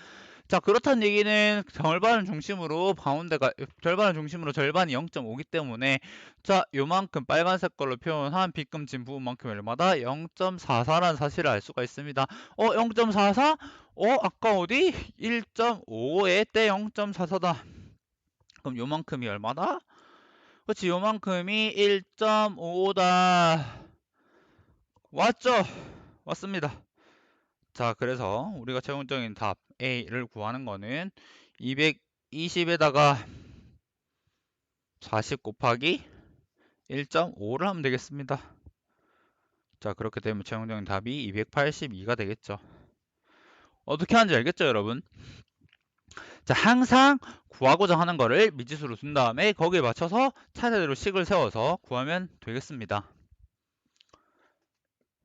자, 그렇다는 얘기는 절반을 중심으로 절반을 중심으로 절반이 0.5기 때문에, 자, 요만큼 빨간색 걸로 표현한 빗금진 부분만큼 얼마다? 0.44라는 사실을 알 수가 있습니다. 0.44? 아까 어디? 1.5에 때 0.44다. 그럼 요만큼이 얼마다? 그렇지, 요만큼이 1.5다. 왔죠? 왔습니다. 자, 그래서 우리가 최종적인 답 A를 구하는 거는 20에다가 40 곱하기 1.5를 하면 되겠습니다. 자, 그렇게 되면 최종적인 답이 282가 되겠죠. 어떻게 하는지 알겠죠, 여러분? 자, 항상 구하고자 하는 거를 미지수로 둔 다음에 거기에 맞춰서 차례대로 식을 세워서 구하면 되겠습니다.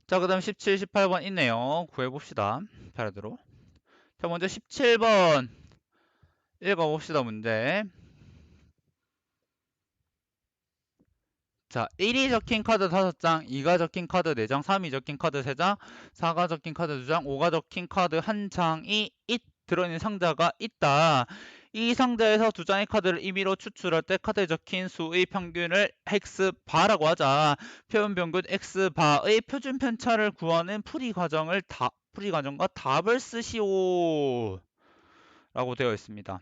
자, 그 다음 17, 18번 있네요. 구해봅시다. 차례대로. 자, 먼저 17번 읽어봅시다, 문제. 자, 1이 적힌 카드 5장, 2가 적힌 카드 4장, 3이 적힌 카드 3장, 4가 적힌 카드 2장, 5가 적힌 카드 1장이 들어있는 상자가 있다. 이 상자에서 2장의 카드를 임의로 추출할 때 카드에 적힌 수의 평균을 x바라고 하자. 표현 평균 x바의 표준 편차를 구하는 풀이 과정과 답을 쓰시오. 라고 되어 있습니다.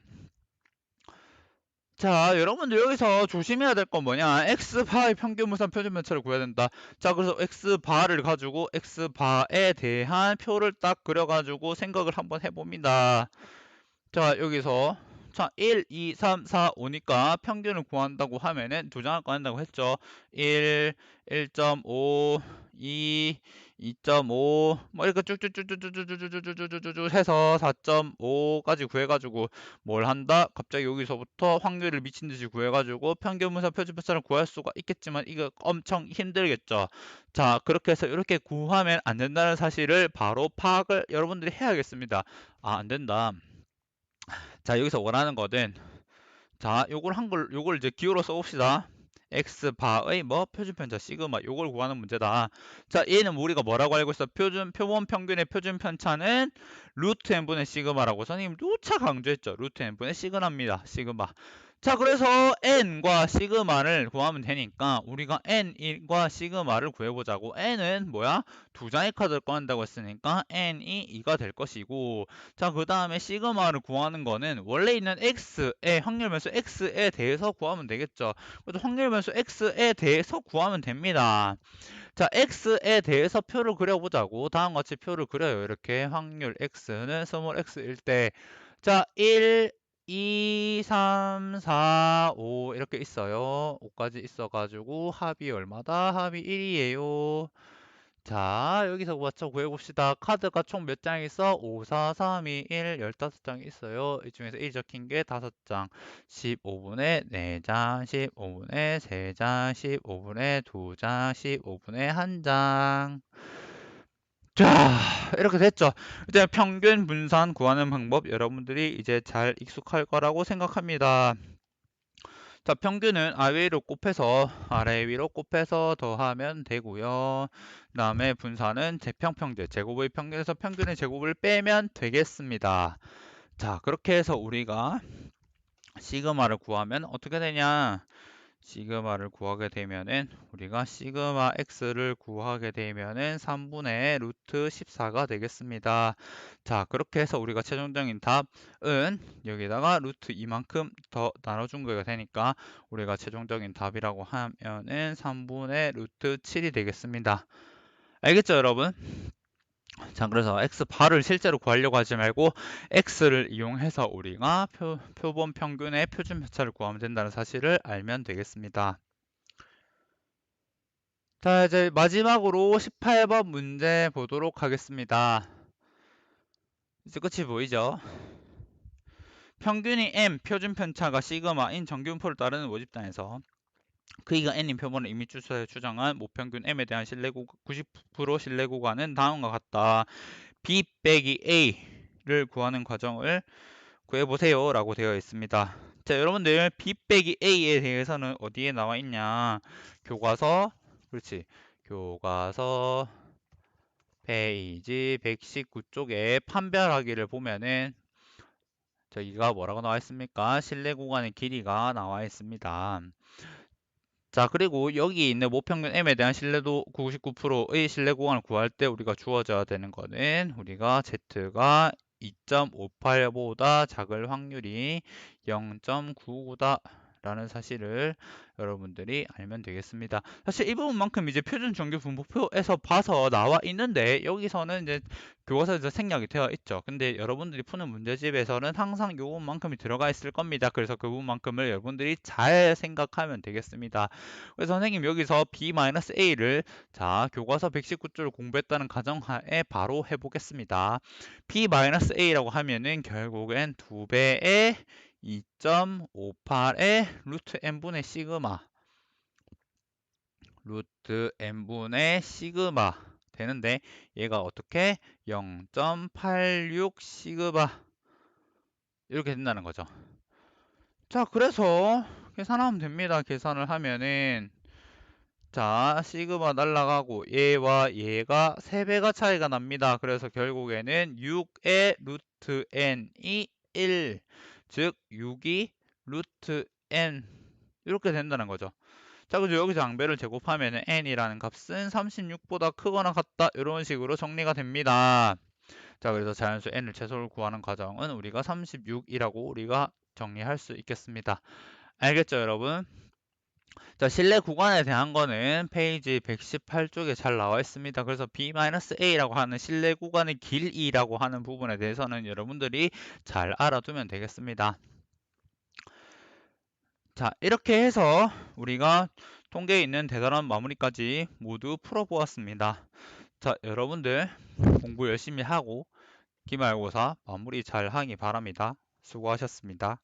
자, 여러분들 여기서 조심해야 될 건 뭐냐? x바의 평균무산 표준 편차를 구해야 된다. 자, 그래서 x바를 가지고 x바에 대한 표를 딱 그려가지고 생각을 한번 해봅니다. 자, 여기서 자, 1, 2, 3, 4, 5니까 평균을 구한다고 하면은 두 장을 꺼낸다고 했죠. 1, 1.5, 2, 2.5, 뭐 이렇게 쭉쭉쭉쭉쭉쭉쭉쭉쭉쭉 해서 4.5까지 구해가지고 뭘 한다? 갑자기 여기서부터 확률을 미친 듯이 구해가지고 평균무사 표준편차를 구할 수가 있겠지만 이거 엄청 힘들겠죠. 자, 그렇게 해서 이렇게 구하면 안 된다는 사실을 바로 파악을 여러분들이 해야겠습니다. 아, 안 된다. 자, 여기서 원하는 거는 자, 요걸 이제 기호로 써봅시다. x바의 뭐 표준편차 시그마 요걸 구하는 문제다. 자, 얘는 우리가 뭐라고 알고 있어? 표본 평균의 표준편차는 루트 n분의 시그마라고 선생님 누차 강조했죠. 루트 n분의 시그마입니다. 시그마. 자, 그래서 n과 시그마를 구하면 되니까 우리가 n과 시그마를 구해보자고. n은 뭐야? 두 장의 카드를 꺼낸다고 했으니까 n이 2가 될 것이고, 자, 그 다음에 시그마를 구하는 거는 원래 있는 x의 확률변수 x에 대해서 구하면 되겠죠. 그래서 확률변수 x에 대해서 구하면 됩니다. 자, x에 대해서 표를 그려보자고. 다음과 같이 표를 그려요. 이렇게 확률 x는 스몰 x일 때, 자, 1, 2, 3, 4, 5 이렇게 있어요. 5까지 있어가지고 합이 얼마다? 합이 1이에요. 자, 여기서 맞춰 구해봅시다. 카드가 총 몇 장 있어? 5, 4, 3, 2, 1, 15장 있어요. 이 중에서 1 적힌 게 5장, 15분의 4장, 15분의 3장, 15분의 2장, 15분의 1장. 자, 이렇게 됐죠. 이제 평균 분산 구하는 방법 여러분들이 이제 잘 익숙할 거라고 생각합니다. 자, 평균은 아래 위로 곱해서 더하면 되고요. 그 다음에 분산은 제평평제, 제곱의 평균에서 평균의 제곱을 빼면 되겠습니다. 자, 그렇게 해서 우리가 시그마를 구하면 어떻게 되냐? 시그마를 구하게 되면은 우리가 시그마 x를 구하게 되면은 3분의 루트 14가 되겠습니다. 자, 그렇게 해서 우리가 최종적인 답은 여기다가 루트 이만큼 더 나눠준 거가 되니까 우리가 최종적인 답이라고 하면은 3분의 루트 7이 되겠습니다. 알겠죠, 여러분? 자, 그래서 x바를 실제로 구하려고 하지 말고 x를 이용해서 우리가 표본 평균의 표준 편차를 구하면 된다는 사실을 알면 되겠습니다. 자, 이제 마지막으로 18번 문제 보도록 하겠습니다. 이제 끝이 보이죠? 평균이 m, 표준 편차가 시그마인 정규분포를 따르는 모집단에서 그이가 n인 표본을 이미 추정한 모평균 m에 대한 90% 신뢰 구간은 다음과 같다. b 빼기 a를 구하는 과정을 구해보세요 라고 되어 있습니다. 자, 여러분들 b 빼기 a에 대해서는 어디에 나와 있냐? 교과서, 그렇지, 교과서 페이지 119쪽에 판별하기를 보면은 저기가 뭐라고 나와 있습니까? 신뢰 구간의 길이가 나와 있습니다. 자, 그리고 여기 있는 모평균 m에 대한 신뢰도 99%의 신뢰 구간을 구할 때 우리가 주어져야 되는 거는 우리가 z가 2.58보다 작을 확률이 0.99다 라는 사실을 여러분들이 알면 되겠습니다. 사실 이 부분만큼 이제 표준 정규 분포표에서 봐서 나와 있는데 여기서는 이제 교과서에서 생략이 되어 있죠. 근데 여러분들이 푸는 문제집에서는 항상 이 부분만큼이 들어가 있을 겁니다. 그래서 그 부분만큼을 여러분들이 잘 생각하면 되겠습니다. 그래서 선생님 여기서 B-A를 자 교과서 119조를 공부했다는 가정하에 바로 해보겠습니다. B-A라고 하면은 결국엔 2배의 2.58의 루트 n분의 시그마 루트 n분의 시그마 되는데 얘가 어떻게 0.86 시그마 이렇게 된다는 거죠. 자 그래서 계산하면 됩니다. 계산을 하면은 자 시그마 날라가고 얘와 얘가 3배가 차이가 납니다. 그래서 결국에는 6의 루트 n이 1, 즉 6이 루트 n 이렇게 된다는 거죠. 자, 그죠? 여기서 양배를 제곱하면 n이라는 값은 36보다 크거나 같다 이런 식으로 정리가 됩니다. 자, 그래서 자연수 n을 최소를 구하는 과정은 우리가 36이라고 우리가 정리할 수 있겠습니다. 알겠죠, 여러분? 자, 실내 구간에 대한 거는 페이지 118쪽에 잘 나와 있습니다. 그래서 B-A라고 하는 실내 구간의 길이라고 하는 부분에 대해서는 여러분들이 잘 알아두면 되겠습니다. 자, 이렇게 해서 우리가 통계에 있는 대단한 마무리까지 모두 풀어보았습니다. 자, 여러분들 공부 열심히 하고 기말고사 마무리 잘 하기 바랍니다. 수고하셨습니다.